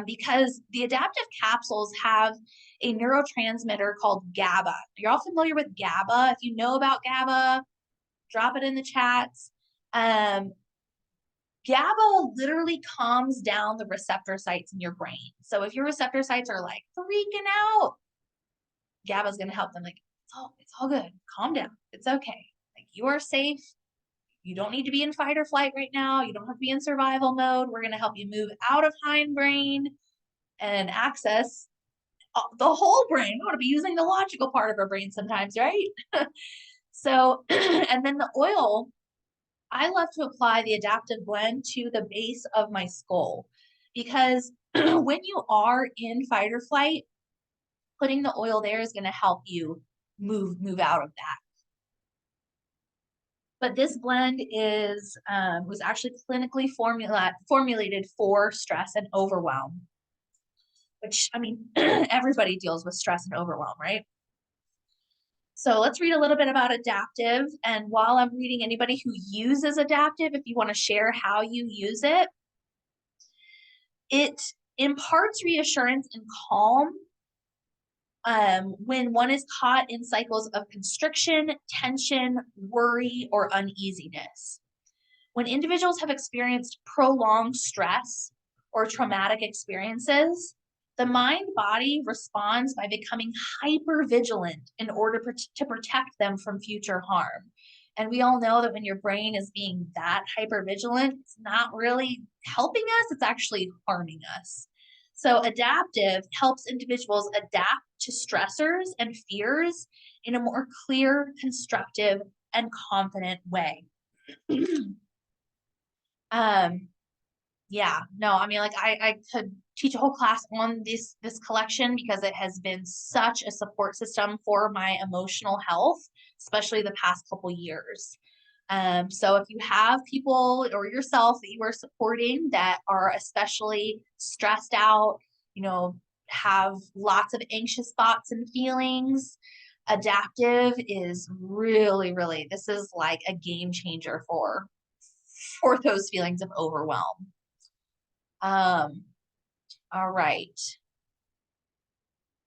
because the adaptive capsules have a neurotransmitter called GABA. You're all familiar with GABA. If you know about GABA, drop it in the chats. GABA literally calms down the receptor sites in your brain. So if your receptor sites are like freaking out, GABA is going to help them. Like, it's all good. Calm down. It's okay. Like, you are safe. You don't need to be in fight or flight right now. You don't have to be in survival mode. We're going to help you move out of hindbrain and access the whole brain. We want to be using the logical part of our brain sometimes, right? So, and then the oil, I love to apply the adaptive blend to the base of my skull, because when you are in fight or flight, putting the oil there is going to help you move out of that. But this blend was actually clinically formulated for stress and overwhelm, which, I mean, everybody deals with stress and overwhelm, right? So let's read a little bit about adaptive. And while I'm reading, anybody who uses adaptive, if you want to share how you use it, it imparts reassurance and calm when one is caught in cycles of constriction, tension, worry, or uneasiness. When individuals have experienced prolonged stress or traumatic experiences, the mind-body responds by becoming hyper-vigilant in order to protect them from future harm. And we all know that when your brain is being that hyper-vigilant, it's not really helping us, it's actually harming us. So adaptive helps individuals adapt to stressors and fears in a more clear, constructive, and confident way. Yeah, no, I mean, like, I could teach a whole class on this collection, because it has been such a support system for my emotional health, especially the past couple years. So if you have people or yourself that you are supporting that are especially stressed out, have lots of anxious thoughts and feelings, adaptive is really, really, this is like a game changer for those feelings of overwhelm. All right.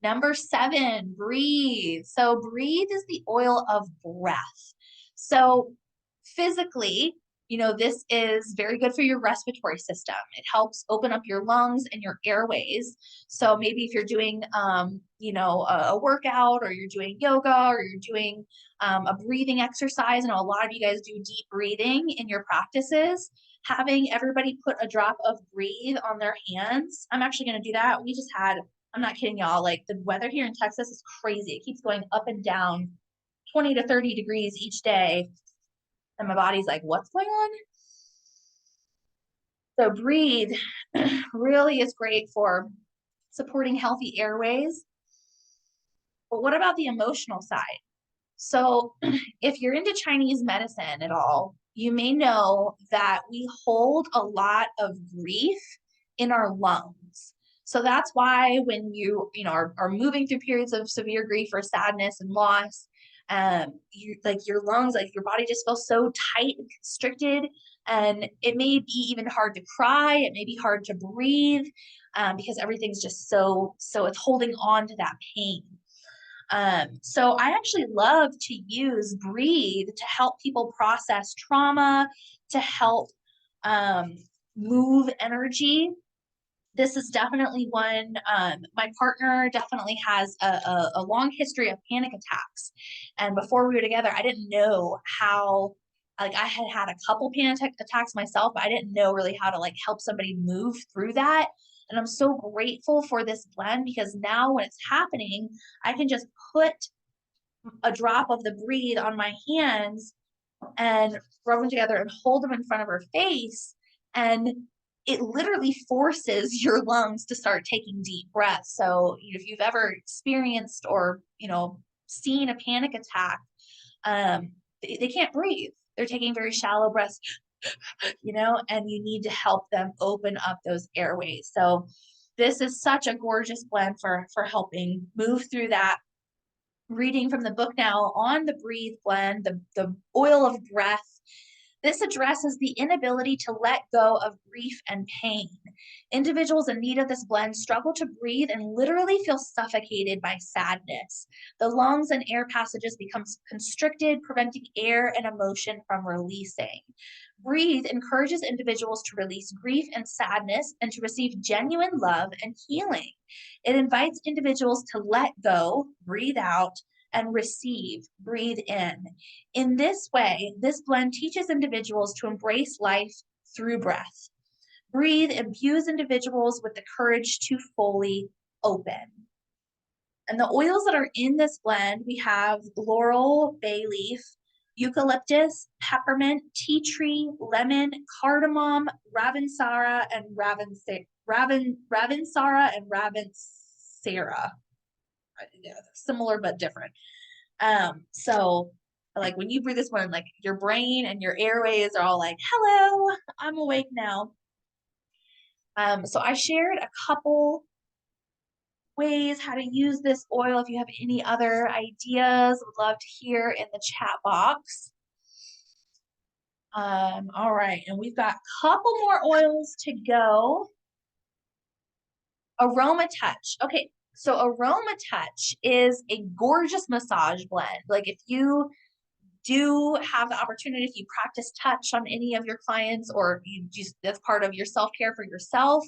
Number 7, breathe. So breathe is the oil of breath. So physically, this is very good for your respiratory system. It helps open up your lungs and your airways. So maybe if you're doing, a workout, or you're doing yoga, or you're doing a breathing exercise, a lot of you guys do deep breathing in your practices, having everybody put a drop of breathe on their hands. I'm actually going to do that. We just had, I'm not kidding y'all, like, the weather here in Texas is crazy. It keeps going up and down 20 to 30 degrees each day. And my body's like, what's going on? So breathe really is great for supporting healthy airways. But what about the emotional side? So if you're into Chinese medicine at all, you may know that we hold a lot of grief in our lungs. So that's why when you are moving through periods of severe grief or sadness and loss, your lungs, like your body just feels so tight and constricted, and it may be even hard to cry. It may be hard to breathe, because everything's just so it's holding on to that pain. So I actually love to use breathe to help people process trauma, to help move energy. This is definitely one, my partner definitely has a long history of panic attacks. And before we were together, I didn't know how like I had had a couple panic attacks myself, but I didn't know really how to like help somebody move through that. And I'm so grateful for this blend because now when it's happening, I can just put a drop of the Breathe on my hands and rub them together and hold them in front of her face. And it literally forces your lungs to start taking deep breaths. So if you've ever experienced or, seen a panic attack, they can't breathe. They're taking very shallow breaths, and you need to help them open up those airways. So this is such a gorgeous blend for helping move through that. Reading from the book now on the Breathe blend, the oil of breath. This addresses the inability to let go of grief and pain. Individuals in need of this blend struggle to breathe and literally feel suffocated by sadness. The lungs and air passages become constricted, preventing air and emotion from releasing. Breathe encourages individuals to release grief and sadness and to receive genuine love and healing. It invites individuals to let go, breathe out, and receive, breathe in. In this way, this blend teaches individuals to embrace life through breath. Breathe imbues individuals with the courage to fully open. And the oils that are in this blend, we have laurel, bay leaf, eucalyptus, peppermint, tea tree, lemon, cardamom, ravinsara, and ravinsara and ravinsara. Similar but different. So like when you breathe this one, like your brain and your airways are all like, hello, I'm awake now. So I shared a couple ways how to use this oil. If you have any other ideas, would love to hear in the chat box. All right, and we've got a couple more oils to go. Aroma Touch. Okay, so Aroma Touch is a gorgeous massage blend. Like if you do have the opportunity, if you practice touch on any of your clients or you just, that's part of your self-care for yourself,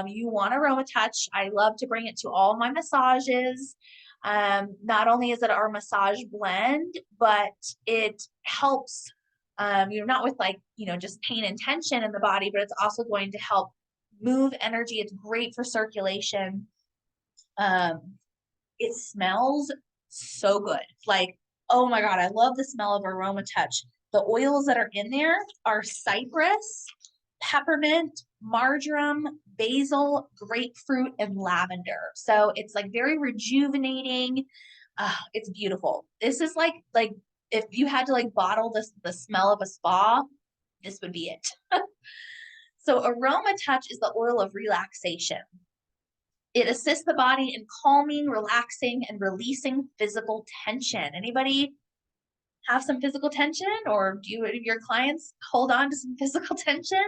you want Aroma Touch. I love to bring it to all my massages. Not only is it our massage blend, but it helps, not with like, just pain and tension in the body, but it's also going to help move energy. It's great for circulation. It smells so good. Like, oh my God, I love the smell of Aroma Touch. The oils that are in there are cypress, peppermint, marjoram, basil, grapefruit, and lavender. So it's like very rejuvenating. It's beautiful. This is like if you had to like bottle the smell of a spa, this would be it. So Aroma Touch is the oil of relaxation. It assists the body in calming, relaxing, and releasing physical tension. Anybody have some physical tension, or do your clients hold on to some physical tension?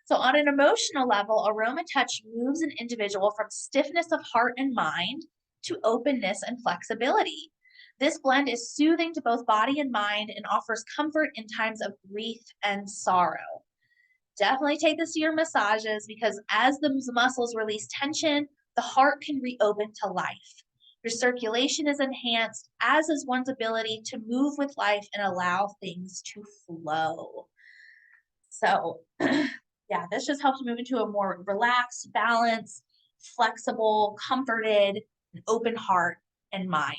So on an emotional level, Aroma Touch moves an individual from stiffness of heart and mind to openness and flexibility. This blend is soothing to both body and mind and offers comfort in times of grief and sorrow. Definitely take this to your massages because as the muscles release tension, the heart can reopen to life. Your circulation is enhanced, as is one's ability to move with life and allow things to flow. So, yeah, this just helps move into a more relaxed, balanced, flexible, comforted, and open heart and mind.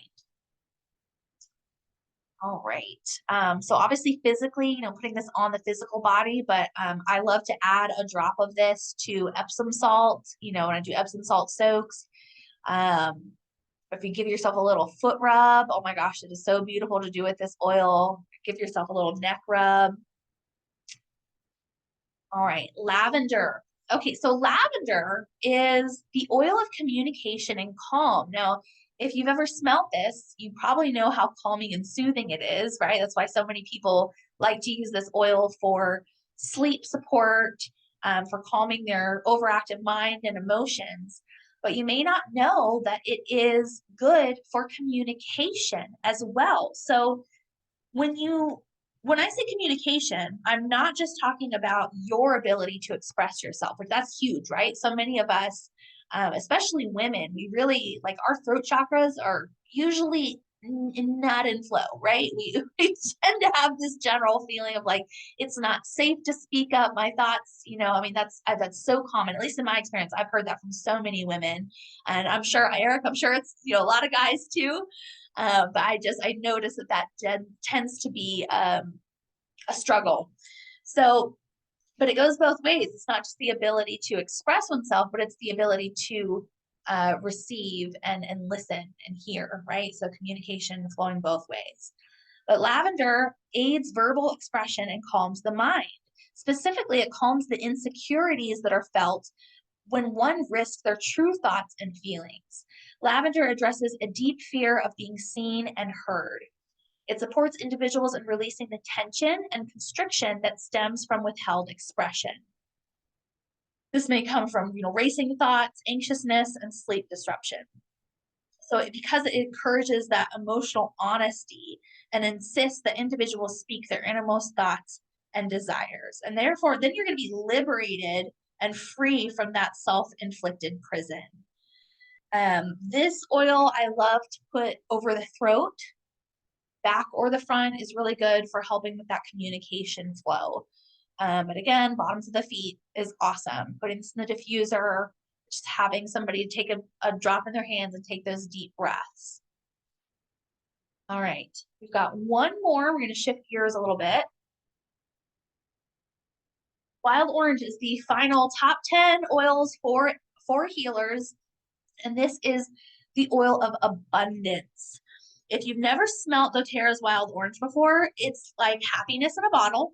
All right. So obviously physically, putting this on the physical body, but I love to add a drop of this to Epsom salt, when I do Epsom salt soaks. If you give yourself a little foot rub, oh my gosh, it is so beautiful to do with this oil. Give yourself a little neck rub. All right, lavender. Okay, so lavender is the oil of communication and calm. Now, if you've ever smelled this, you probably know how calming and soothing it is, right? That's why so many people like to use this oil for sleep support, for calming their overactive mind and emotions. But you may not know that it is good for communication as well. So when I say communication, I'm not just talking about your ability to express yourself, but that's huge, right? So many of us, especially women, we really like our throat chakras are usually not in flow, right? We tend to have this general feeling of like, it's not safe to speak up my thoughts. I mean, that's so common, at least in my experience. I've heard that from so many women, and I'm sure, Eric, I'm sure it's, a lot of guys too. But I noticed that tends to be a struggle. So, but it goes both ways. It's not just the ability to express oneself, but it's the ability to receive and listen and hear, right? So communication flowing both ways. But lavender aids verbal expression and calms the mind. Specifically, it calms the insecurities that are felt when one risks their true thoughts and feelings. Lavender addresses a deep fear of being seen and heard. It supports individuals in releasing the tension and constriction that stems from withheld expression. This may come from, racing thoughts, anxiousness, and sleep disruption. So because it encourages that emotional honesty and insists that individuals speak their innermost thoughts and desires. And therefore, then you're going to be liberated and free from that self-inflicted prison. This oil I love to put over the throat. Back or the front is really good for helping with that communication flow. But again, bottoms of the feet is awesome. Putting this in the diffuser, just having somebody take a drop in their hands and take those deep breaths. All right, we've got one more. We're going to shift gears a little bit. Wild orange is the final top 10 oils for healers. And this is the oil of abundance. If you've never smelled doTERRA's wild orange before, it's like happiness in a bottle.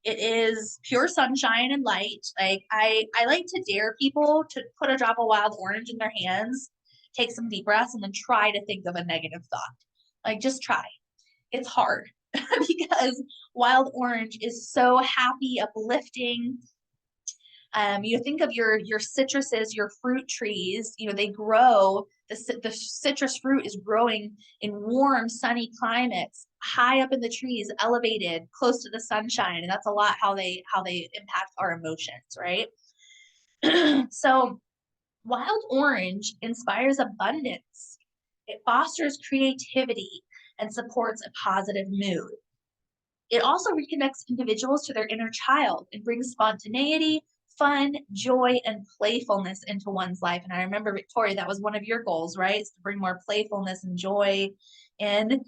It is pure sunshine and light. Like I like to dare people to put a drop of wild orange in their hands, take some deep breaths, and then try to think of a negative thought. Like just try. It's hard because wild orange is so happy, uplifting. You think of your citruses, your fruit trees, they grow, the citrus fruit is growing in warm, sunny climates, high up in the trees, elevated, close to the sunshine. And that's a lot how they impact our emotions, right? So wild orange inspires abundance. It fosters creativity and supports a positive mood. It also reconnects individuals to their inner child and brings spontaneity, fun, joy, and playfulness into one's life. And I remember, Victoria, that was one of your goals, right? Is to bring more playfulness and joy in.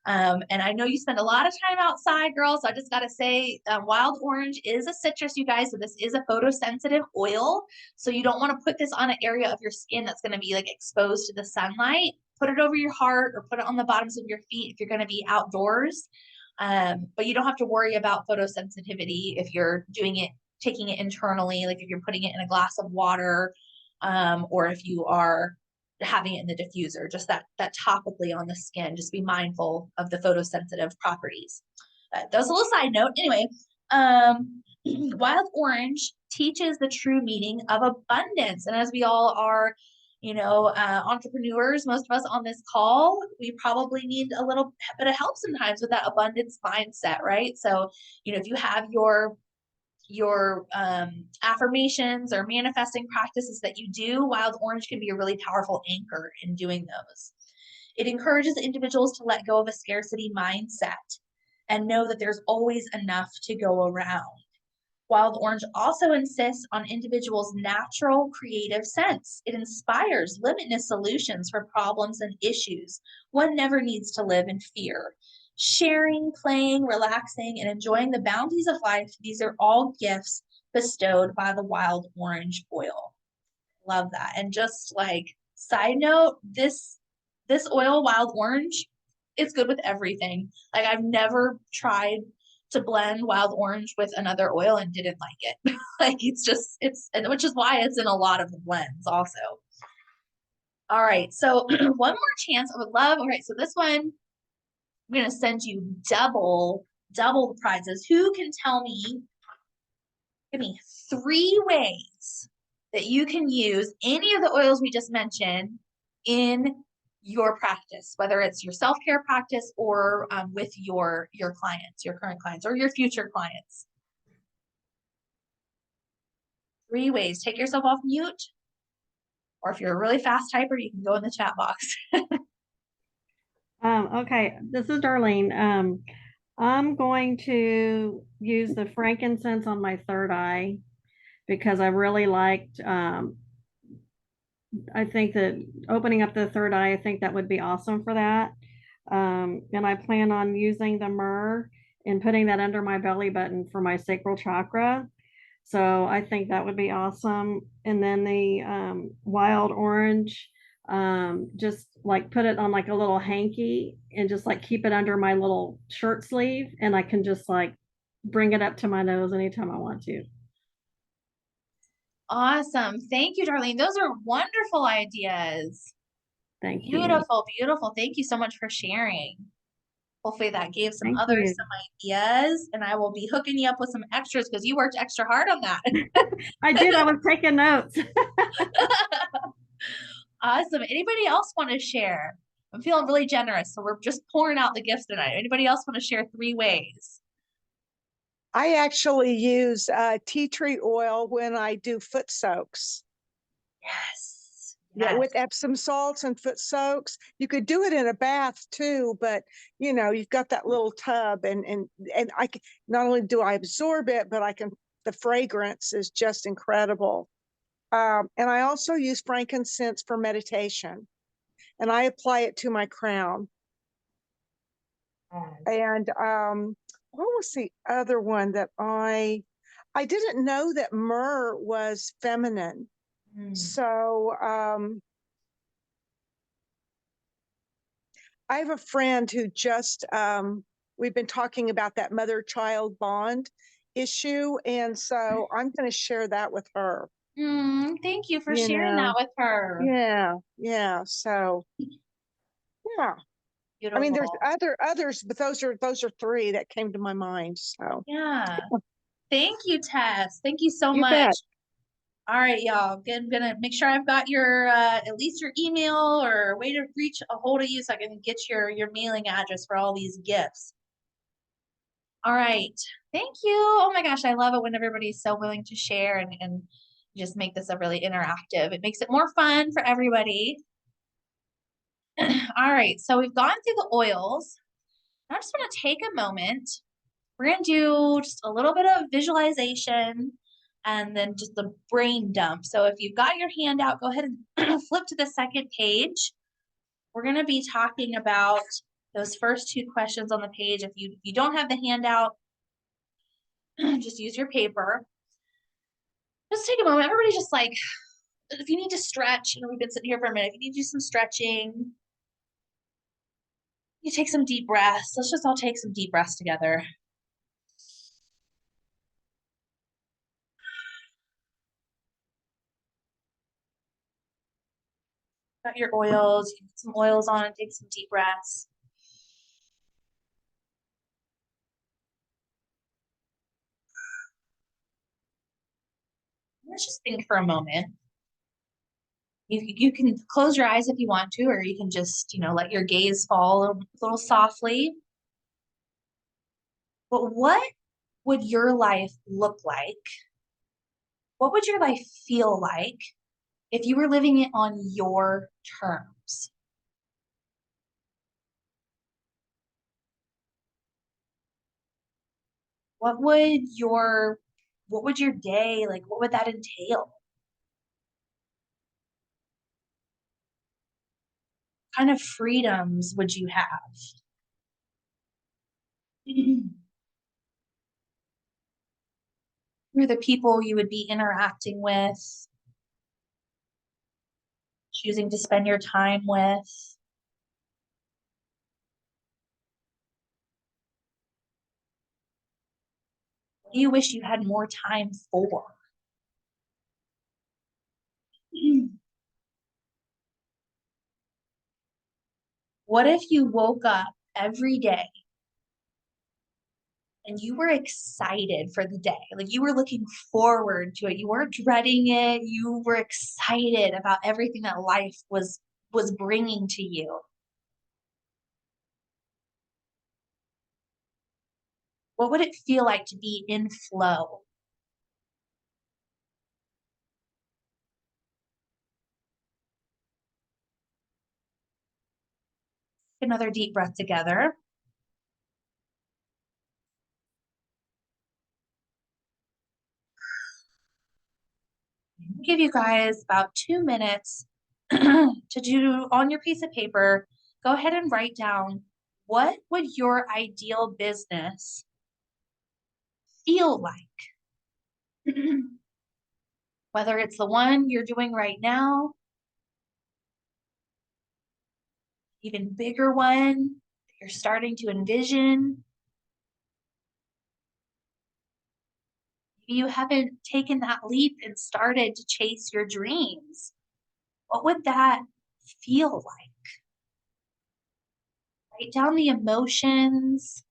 And I know you spend a lot of time outside, girls. So I just got to say, wild orange is a citrus, you guys. So this is a photosensitive oil. So you don't want to put this on an area of your skin that's going to be like exposed to the sunlight. Put it over your heart or put it on the bottoms of your feet if you're going to be outdoors. But you don't have to worry about photosensitivity if you're taking it internally, like if you're putting it in a glass of water, or if you are having it in the diffuser, just that topically on the skin. Just be mindful of the photosensitive properties. That was a little side note. Anyway, wild orange teaches the true meaning of abundance. And as we all are, entrepreneurs, most of us on this call, we probably need a little bit of help sometimes with that abundance mindset, right? So, if you have your affirmations or manifesting practices that you do, wild orange can be a really powerful anchor in doing those. It encourages individuals to let go of a scarcity mindset and know that there's always enough to go around. Wild orange also insists on individuals' natural creative sense. It inspires limitless solutions for problems and issues. One never needs to live in fear. Sharing, playing, relaxing, and enjoying the bounties of life, these are all gifts bestowed by the wild orange oil. Love that. And just like side note, this oil, wild orange, it's good with everything. Like I've never tried to blend wild orange with another oil and didn't like it. Like and which is why it's in a lot of the blends also. All right, so one more chance I would love. All right, so this one, I'm going to send you double the prizes. Who can tell me, give me 3 ways that you can use any of the oils we just mentioned in your practice, whether it's your self-care practice or with your clients, your current clients or your future clients. 3 ways. Take yourself off mute, or if you're a really fast typer, you can go in the chat box. Okay, this is Darlene. I'm going to use the frankincense on my third eye because I really liked, I think that opening up the third eye, I think that would be awesome for that. And I plan on using the myrrh and putting that under my belly button for my sacral chakra. So I think that would be awesome. And then the wild orange, just like put it on like a little hanky and just like keep it under my little shirt sleeve. And I can just like bring it up to my nose anytime I want to. Awesome. Thank you, Darlene. Those are wonderful ideas. Thank you. Beautiful, beautiful. Thank you so much for sharing. Hopefully that gave some Thank others you. some ideas, and I will be hooking you up with some extras because you worked extra hard on that. I did. I was taking notes. Awesome. Anybody else want to share? I'm feeling really generous, so we're just pouring out the gifts tonight. Anybody else want to share 3 ways? I actually use tea tree oil when I do foot soaks. Yes. Yeah, with Epsom salts and foot soaks. You could do it in a bath too, but you know, you've got that little tub and I can, not only do I absorb it, but I can, the fragrance is just incredible. And I also use frankincense for meditation and I apply it to my crown. And what was the other one that I didn't know that myrrh was feminine. So I have a friend who just we've been talking about that mother-child bond issue, and so I'm going to share that with her. Thank you for sharing that with her. Yeah. So yeah. Beautiful. I mean, there's others, but those are 3 that came to my mind. So yeah. Thank you, Tess. Thank you so you much. bet. All right, y'all. I'm gonna make sure I've got your at least your email or way to reach a hold of you so I can get your mailing address for all these gifts. All right. Thank you. Oh my gosh, I love it when everybody's so willing to share and just make this a really interactive. It makes it more fun for everybody. All right, so we've gone through the oils. I just want to take a moment. We're going to do just a little bit of visualization and then just the brain dump. So if you've got your handout, go ahead and flip to the second page. We're going to be talking about those first 2 questions on the page. If you don't have the handout, just use your paper. Just take a moment. Everybody just like, if you need to stretch, we've been sitting here for a minute. If you need to do some stretching, you take some deep breaths. Let's just all take some deep breaths together. Got your oils, you put some oils on and take some deep breaths. Let's just think for a moment. You can close your eyes if you want to, or you can just, let your gaze fall a little softly. But what would your life look like? What would your life feel like if you were living it on your terms? What would your day, like, what would that entail? What kind of freedoms would you have? Who are the people you would be interacting with, choosing to spend your time with? What do you wish you had more time for? What if you woke up every day and you were excited for the day? Like you were looking forward to it. You weren't dreading it. You were excited about everything that life was bringing to you. What would it feel like to be in flow? Another deep breath together. I'll give you guys about 2 minutes to do on your piece of paper. Go ahead and write down, what would your ideal business feel like? Whether it's the one you're doing right now, even bigger one that you're starting to envision. Maybe you haven't taken that leap and started to chase your dreams. What would that feel like? Write down the emotions.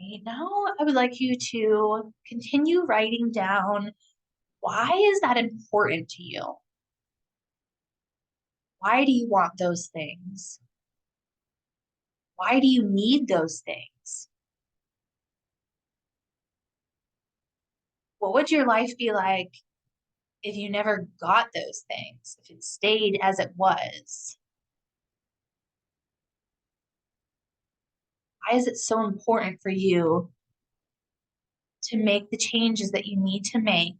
Okay, now I would like you to continue writing down, why is that important to you? Why do you want those things? Why do you need those things? What would your life be like if you never got those things, if it stayed as it was? Why is it so important for you to make the changes that you need to make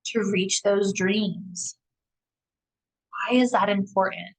to reach those dreams? Why is that important?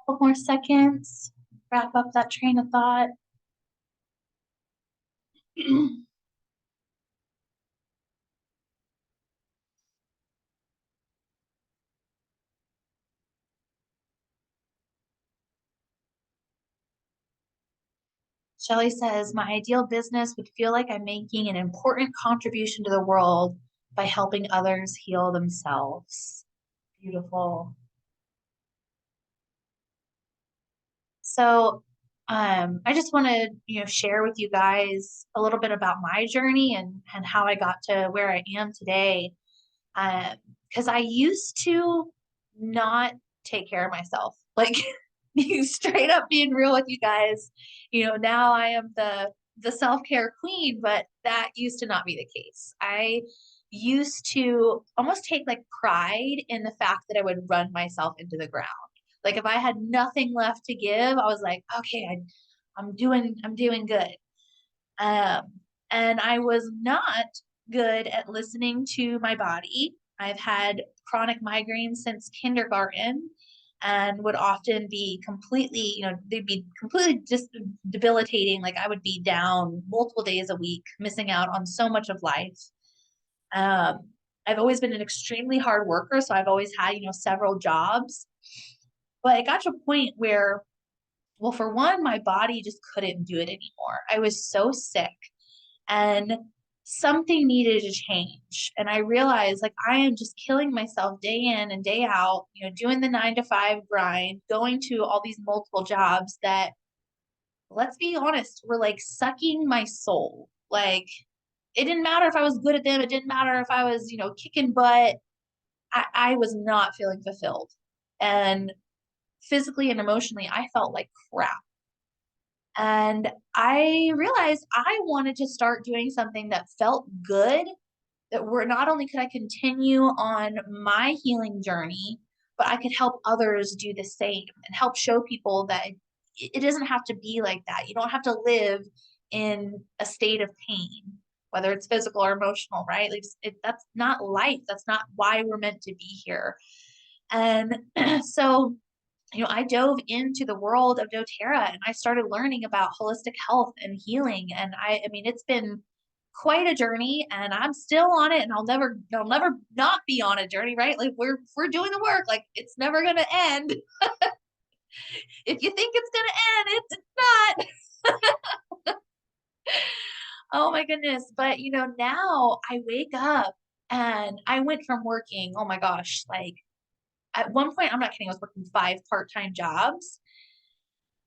Couple more seconds, wrap up that train of thought. Shelley says, my ideal business would feel like I'm making an important contribution to the world by helping others heal themselves. Beautiful. So I just want to, share with you guys a little bit about my journey and how I got to where I am today. Because I used to not take care of myself. Like, straight up being real with you guys, now I am the self-care queen, but that used to not be the case. I used to almost take like pride in the fact that I would run myself into the ground. Like if I had nothing left to give, I was like, okay, I'm doing good. Um, and I was not good at listening to my body. I've had chronic migraines since kindergarten and would often be completely, they'd be completely just debilitating. Like I would be down multiple days a week, missing out on so much of life. I've always been an extremely hard worker, so I've always had, several jobs. But it got to a point where, well, for one, my body just couldn't do it anymore. I was so sick and something needed to change. And I realized like I am just killing myself day in and day out, doing the 9 to 5 grind, going to all these multiple jobs that, let's be honest, were like sucking my soul. Like it didn't matter if I was good at them. It didn't matter if I was, kicking butt. I was not feeling fulfilled. And physically and emotionally, I felt like crap. And I realized I wanted to start doing something that felt good, that were not only could I continue on my healing journey, but I could help others do the same and help show people that it doesn't have to be like that. You don't have to live in a state of pain, whether it's physical or emotional, right? Like that's not life. That's not why we're meant to be here. And so, I dove into the world of doTERRA and I started learning about holistic health and healing. And I mean, it's been quite a journey and I'm still on it, and I'll never not be on a journey, right? Like we're doing the work, like it's never going to end. If you think it's going to end, it's not. Oh my goodness. But now I wake up and I went from working, oh my gosh, like at one point, I'm not kidding, I was working 5 part-time jobs.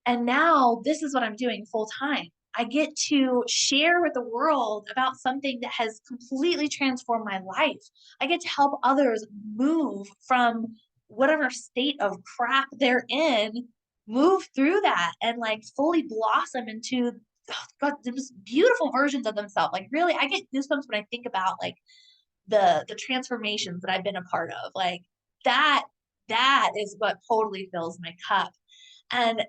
And now this is what I'm doing full time. I get to share with the world about something that has completely transformed my life. I get to help others move from whatever state of crap they're in, move through that and like fully blossom into God, these beautiful versions of themselves. Like really, I get goosebumps when I think about like the transformations that I've been a part of. Like that is what totally fills my cup. And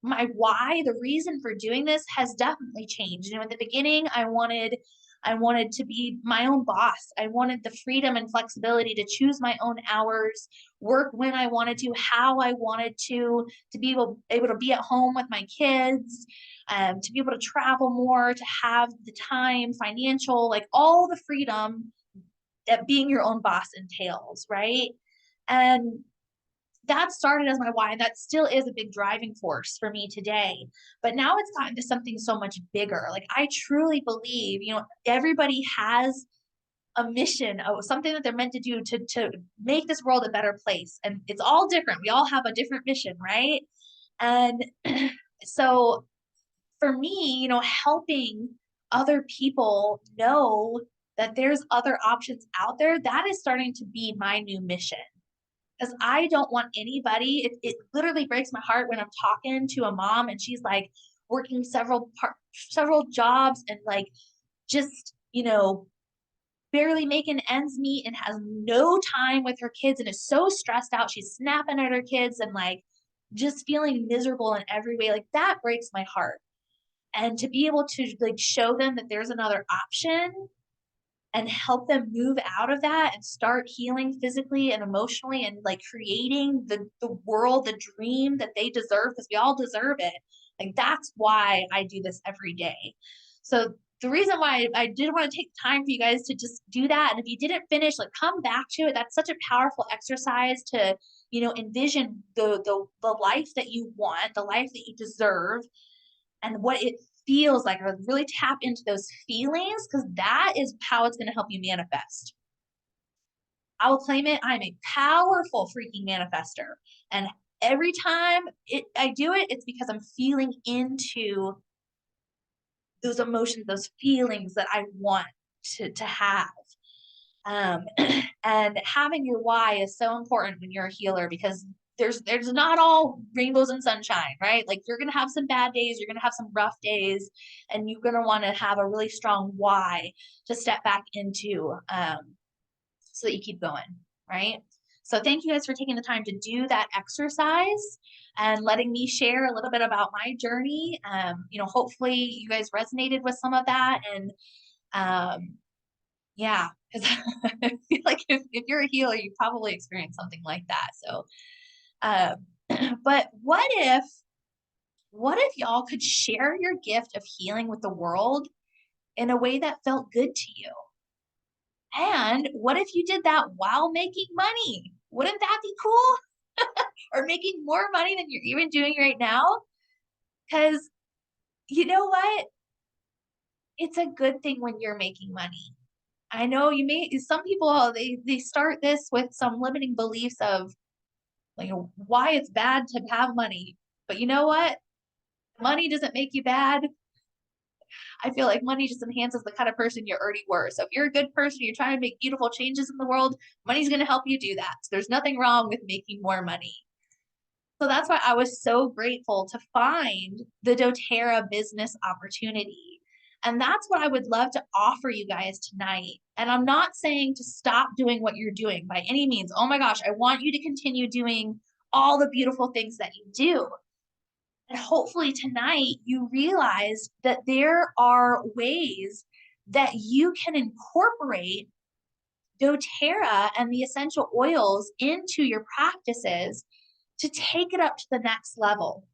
my why, the reason for doing this has definitely changed. In the beginning, I wanted to be my own boss. I wanted the freedom and flexibility to choose my own hours, work when I wanted to, how I wanted to be able to be at home with my kids, to be able to travel more, to have the time, financial, like all the freedom that being your own boss entails, right? And that started as my why, and that still is a big driving force for me today. But now it's gotten to something so much bigger. Like I truly believe, everybody has a mission of something that they're meant to do to make this world a better place. And it's all different. We all have a different mission, right? And so for me, helping other people know that there's other options out there, that is starting to be my new mission. Because I don't want anybody, it literally breaks my heart when I'm talking to a mom and she's like working several jobs and like just, barely making ends meet and has no time with her kids and is so stressed out. She's snapping at her kids and like just feeling miserable in every way. Like that breaks my heart. And to be able to like show them that there's another option and help them move out of that and start healing physically and emotionally and like creating the world, the dream that they deserve, because we all deserve it. Like that's why I do this every day. So the reason why I did want to take time for you guys to just do that. And if you didn't finish, like come back to it. That's such a powerful exercise to, envision the life that you want, the life that you deserve, and what it feels like, or really tap into those feelings, because that is how it's going to help you manifest. I will claim it. I'm a powerful freaking manifester. And every time I do it, it's because I'm feeling into those emotions, those feelings that I want to have. And having your why is so important when you're a healer, because there's not all rainbows and sunshine, right? Like you're going to have some bad days, you're going to have some rough days, and you're going to want to have a really strong why to step back into, so that you keep going, right? So thank you guys for taking the time to do that exercise and letting me share a little bit about my journey. Hopefully you guys resonated with some of that. And yeah, because I feel like if you're a healer, you probably experienced something like that. So, but what if y'all could share your gift of healing with the world in a way that felt good to you? And what if you did that while making money? Wouldn't that be cool? Or making more money than you're even doing right now? Because you know what? It's a good thing when you're making money. I know some people, they start this with some limiting beliefs of like why it's bad to have money. But you know what? Money doesn't make you bad. I feel like money just enhances the kind of person you already were. So if you're a good person, you're trying to make beautiful changes in the world, money's going to help you do that. So there's nothing wrong with making more money. So that's why I was so grateful to find the doTERRA business opportunity. And that's what I would love to offer you guys tonight. And I'm not saying to stop doing what you're doing by any means. Oh my gosh, I want you to continue doing all the beautiful things that you do. And hopefully tonight you realize that there are ways that you can incorporate doTERRA and the essential oils into your practices to take it up to the next level,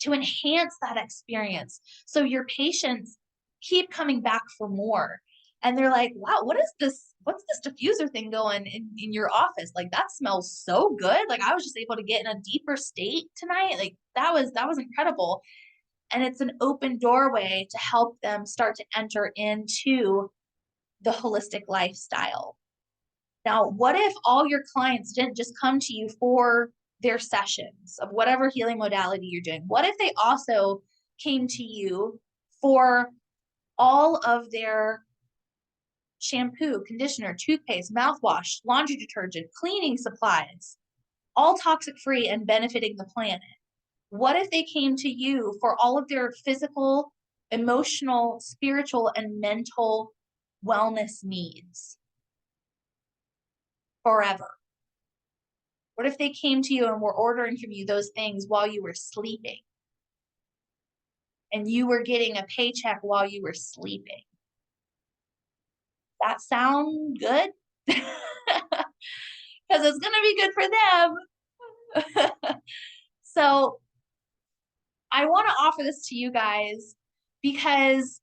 to enhance that experience. So your patients keep coming back for more. And they're like, wow, what is this? What's this diffuser thing going in your office? Like, that smells so good. Like, I was just able to get in a deeper state tonight. Like, that was incredible. And it's an open doorway to help them start to enter into the holistic lifestyle. Now, what if all your clients didn't just come to you for their sessions of whatever healing modality you're doing? What if they also came to you for all of their shampoo, conditioner, toothpaste, mouthwash, laundry detergent, cleaning supplies, all toxic free and benefiting the planet? What if they came to you for all of their physical, emotional, spiritual, and mental wellness needs forever? What if they came to you and were ordering from you those things while you were sleeping? And you were getting a paycheck while you were sleeping? That sound good? Because it's going to be good for them. So I want to offer this to you guys because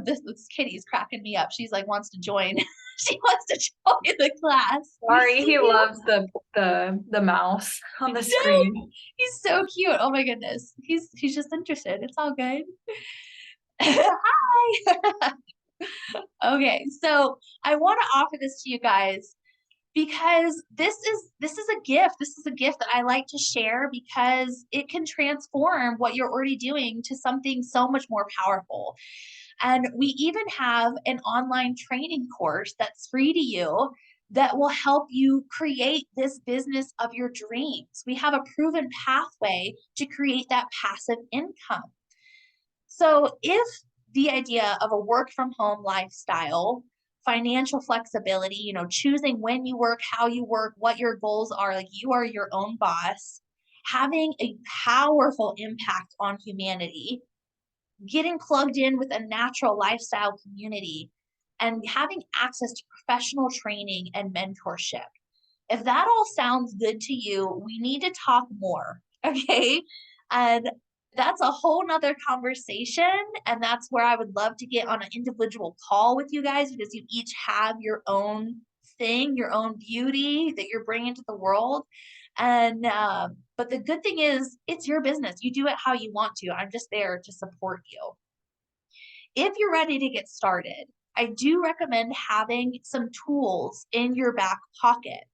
this Kitty's cracking me up. She's like, wants to join. She wants to join the class. Sorry, he loves the mouse on the screen. No, he's so cute. Oh my goodness. He's just interested. It's all good. Hi. Okay, so I want to offer this to you guys because this is a gift. This is a gift that I like to share because it can transform what you're already doing to something so much more powerful. And we even have an online training course that's free to you that will help you create this business of your dreams. We have a proven pathway to create that passive income. So if the idea of a work from home lifestyle, financial flexibility, choosing when you work, how you work, what your goals are, like you are your own boss, having a powerful impact on humanity, getting plugged in with a natural lifestyle community, and having access to professional training and mentorship. If that all sounds good to you, we need to talk more, okay? And that's a whole nother conversation. And that's where I would love to get on an individual call with you guys because you each have your own thing, your own beauty that you're bringing to the world. And, but the good thing is it's your business. You do it how you want to. I'm just there to support you. If you're ready to get started, I do recommend having some tools in your back pocket.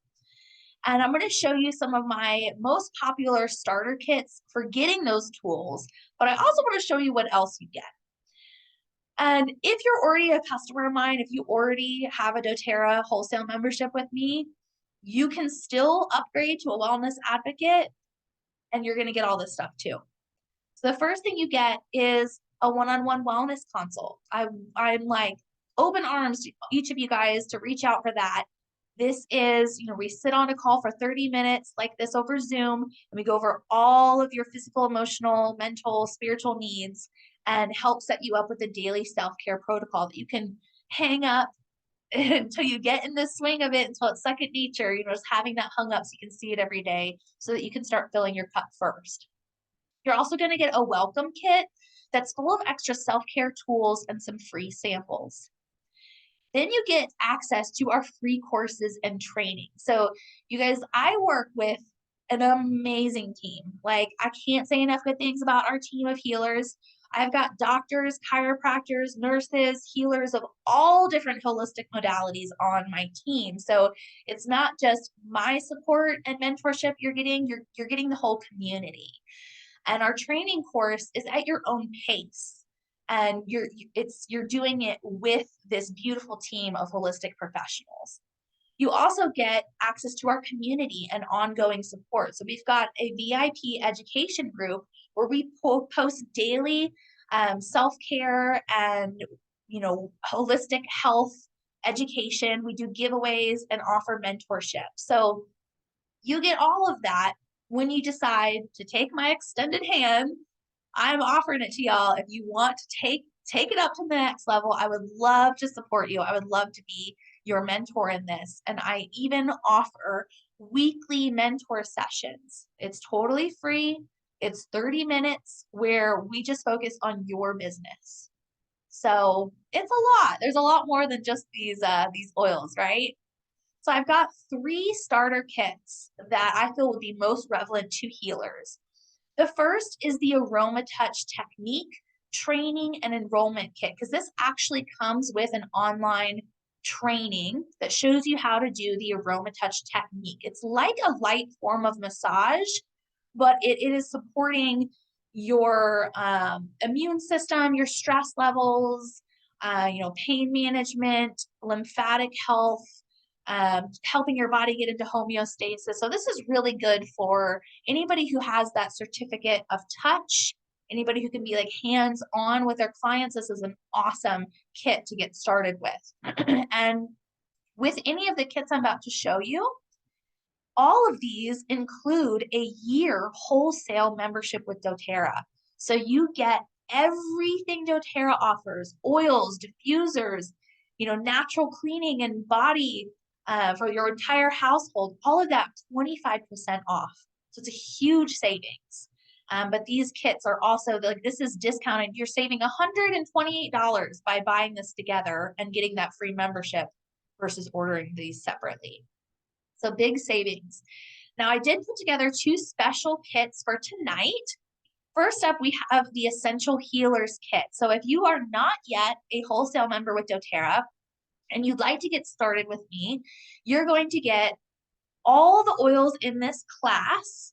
And I'm going to show you some of my most popular starter kits for getting those tools, but I also want to show you what else you get. And if you're already a customer of mine, if you already have a doTERRA wholesale membership with me, you can still upgrade to a wellness advocate and you're going to get all this stuff too. So the first thing you get is a one-on-one wellness consult. I'm like open arms to each of you guys to reach out for that. This is, we sit on a call for 30 minutes like this over Zoom, and we go over all of your physical, emotional, mental, spiritual needs and help set you up with a daily self-care protocol that you can hang up until you get in the swing of it, until it's second nature, just having that hung up so you can see it every day so that you can start filling your cup first. You're also going to get a welcome kit that's full of extra self-care tools and some free samples. Then you get access to our free courses and training. So you guys, I work with an amazing team. Like, I can't say enough good things about our team of healers. I've got doctors, chiropractors, nurses, healers of all different holistic modalities on my team. So it's not just my support and mentorship you're getting the whole community. And our training course is at your own pace. And you're doing it with this beautiful team of holistic professionals. You also get access to our community and ongoing support. So we've got a VIP education group where we post daily self-care and holistic health education. We do giveaways and offer mentorship. So you get all of that when you decide to take my extended hand. I'm offering it to y'all if you want to take take it up to the next level. I would love to support you. I would love to be your mentor in this. And I even offer weekly mentor sessions. It's totally free. It's 30 minutes where we just focus on your business. So it's a lot. There's a lot more than just these oils, right? So I've got 3 starter kits that I feel would be most relevant to healers. The first is the Aroma Touch Technique Training and Enrollment Kit, because this actually comes with an online training that shows you how to do the Aroma Touch technique. It's like a light form of massage, but it is supporting your immune system, your stress levels, pain management, lymphatic health, helping your body get into homeostasis. So this is really good for anybody who has that certificate of touch, anybody who can be like hands-on with their clients. This is an awesome kit to get started with. And with any of the kits I'm about to show you, all of these include a year wholesale membership with doTERRA. So you get everything doTERRA offers: oils, diffusers, natural cleaning and body for your entire household, all of that 25% off. So it's a huge savings. But these kits are also, like, this is discounted. You're saving $128 by buying this together and getting that free membership versus ordering these separately. So big savings. Now, I did put together 2 special kits for tonight. First up, we have the Essential Healers Kit. So if you are not yet a wholesale member with doTERRA and you'd like to get started with me, you're going to get all the oils in this class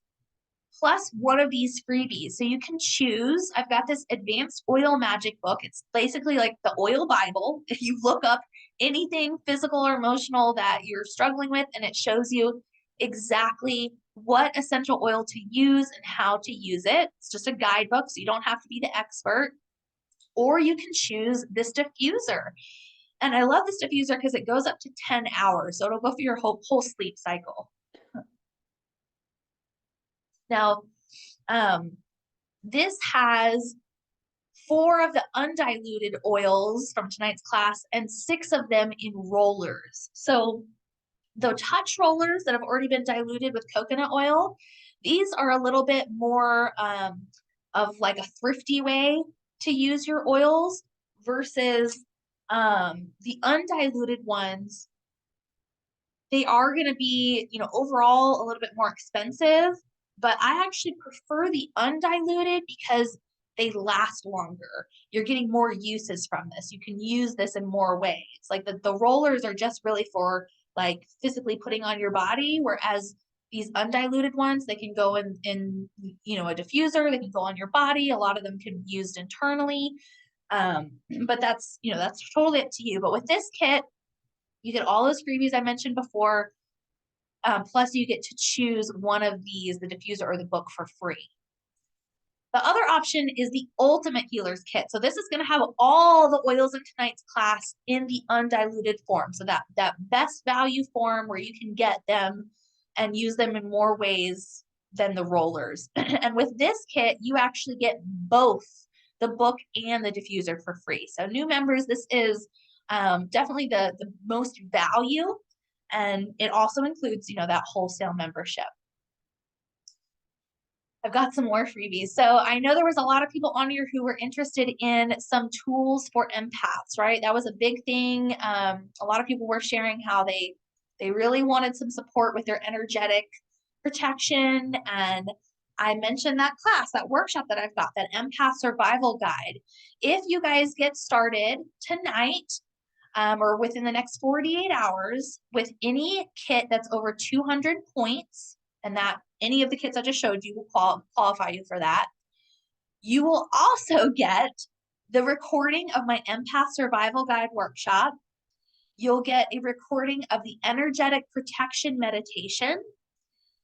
plus one of these freebies. So you can choose. I've got this Advanced Oil Magic book. It's basically like the oil Bible. If you look up anything physical or emotional that you're struggling with, and it shows you exactly what essential oil to use and how to use it. It's just a guidebook, so you don't have to be the expert. Or you can choose this diffuser. And I love this diffuser because it goes up to 10 hours. So it'll go through your whole sleep cycle. Now, this has 4 of the undiluted oils from tonight's class and 6 of them in rollers. So the touch rollers that have already been diluted with coconut oil, these are a little bit more of like a thrifty way to use your oils versus the undiluted ones. They are going to be, overall a little bit more expensive, but I actually prefer the undiluted because they last longer. You're getting more uses from this. You can use this in more ways. Like the rollers are just really for like physically putting on your body, whereas these undiluted ones, they can go in a diffuser, they can go on your body. A lot of them can be used internally. But that's totally up to you. But with this kit, you get all those freebies I mentioned before. Plus you get to choose one of these, the diffuser or the book, for free. The other option is the Ultimate Healers Kit. So this is going to have all the oils in tonight's class in the undiluted form. So that best value form where you can get them and use them in more ways than the rollers. And with this kit, you actually get both the book and the diffuser for free. So new members, this is definitely the most value. And it also includes, that wholesale membership. I've got some more freebies. So I know there was a lot of people on here who were interested in some tools for empaths, right? That was a big thing. A lot of people were sharing how they really wanted some support with their energetic protection. And I mentioned that class, that workshop that I've got, that Empath Survival Guide. If you guys get started tonight, or within the next 48 hours with any kit that's over 200 points, and that any of the kits I just showed you will qualify you for that, you will also get the recording of my Empath Survival Guide workshop. You'll get a recording of the energetic protection meditation,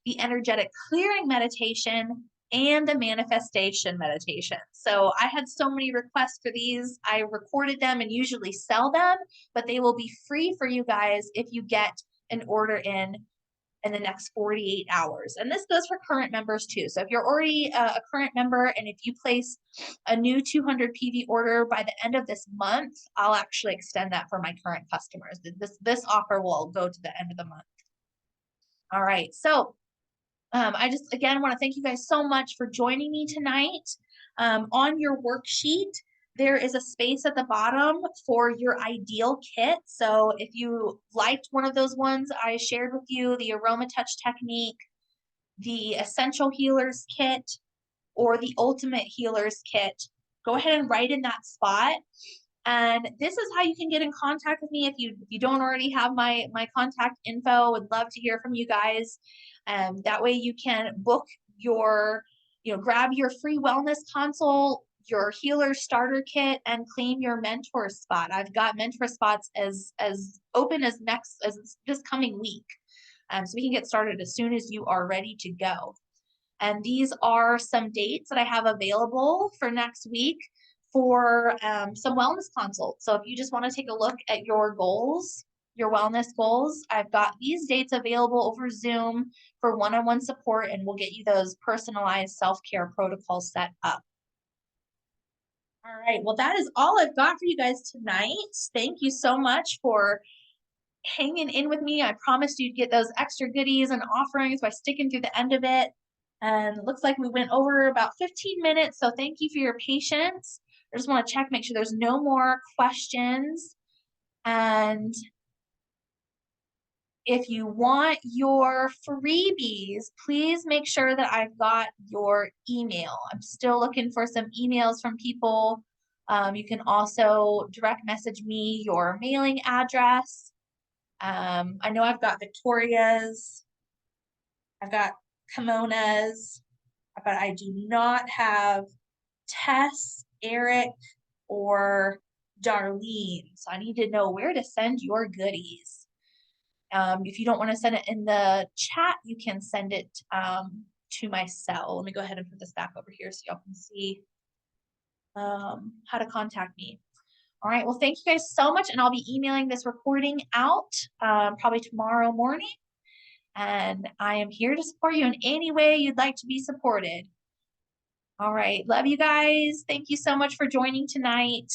the energetic clearing meditation, and the manifestation meditation. So I had so many requests for these. I recorded them and usually sell them, but they will be free for you guys if you get an order in in the next 48 hours. And this goes for current members too. So if you're already a current member and if you place a new 200 PV order by the end of this month, I'll actually extend that for my current customers. This offer will go to the end of the month. All right, so I just, again, want to thank you guys so much for joining me tonight. On your worksheet, there is a space at the bottom for your ideal kit. So if you liked one of those ones I shared with you, the Aroma Touch Technique, the Essential Healers Kit, or the Ultimate Healers Kit, go ahead and write in that spot. And this is how you can get in contact with me if you don't already have my contact info. Would love to hear from you guys. That way you can book your, grab your free wellness consult, your healer starter kit, and claim your mentor spot. I've got mentor spots as open as this coming week. So we can get started as soon as you are ready to go. And these are some dates that I have available for next week for some wellness consults. So if you just want to take a look at your goals, your wellness goals, I've got these dates available over Zoom for one-on-one support, and we'll get you those personalized self-care protocols set up. All right, well, that is all I've got for you guys tonight. Thank you so much for hanging in with me. I promised you'd get those extra goodies and offerings by sticking through the end of it. And it looks like we went over about 15 minutes, so thank you for your patience. I just want to check, make sure there's no more questions. And if you want your freebies, please make sure that I've got your email. I'm still looking for some emails from people. You can also direct message me your mailing address. I know I've got Victoria's, I've got Kimona's, but I do not have Tess, Eric, or Darlene. So I need to know where to send your goodies. If you don't want to send it in the chat, you can send it to my cell. Let me go ahead and put this back over here so y'all can see how to contact me. All right, well, thank you guys so much, and I'll be emailing this recording out probably tomorrow morning. And I am here to support you in any way you'd like to be supported. All right, love you guys. Thank you so much for joining tonight.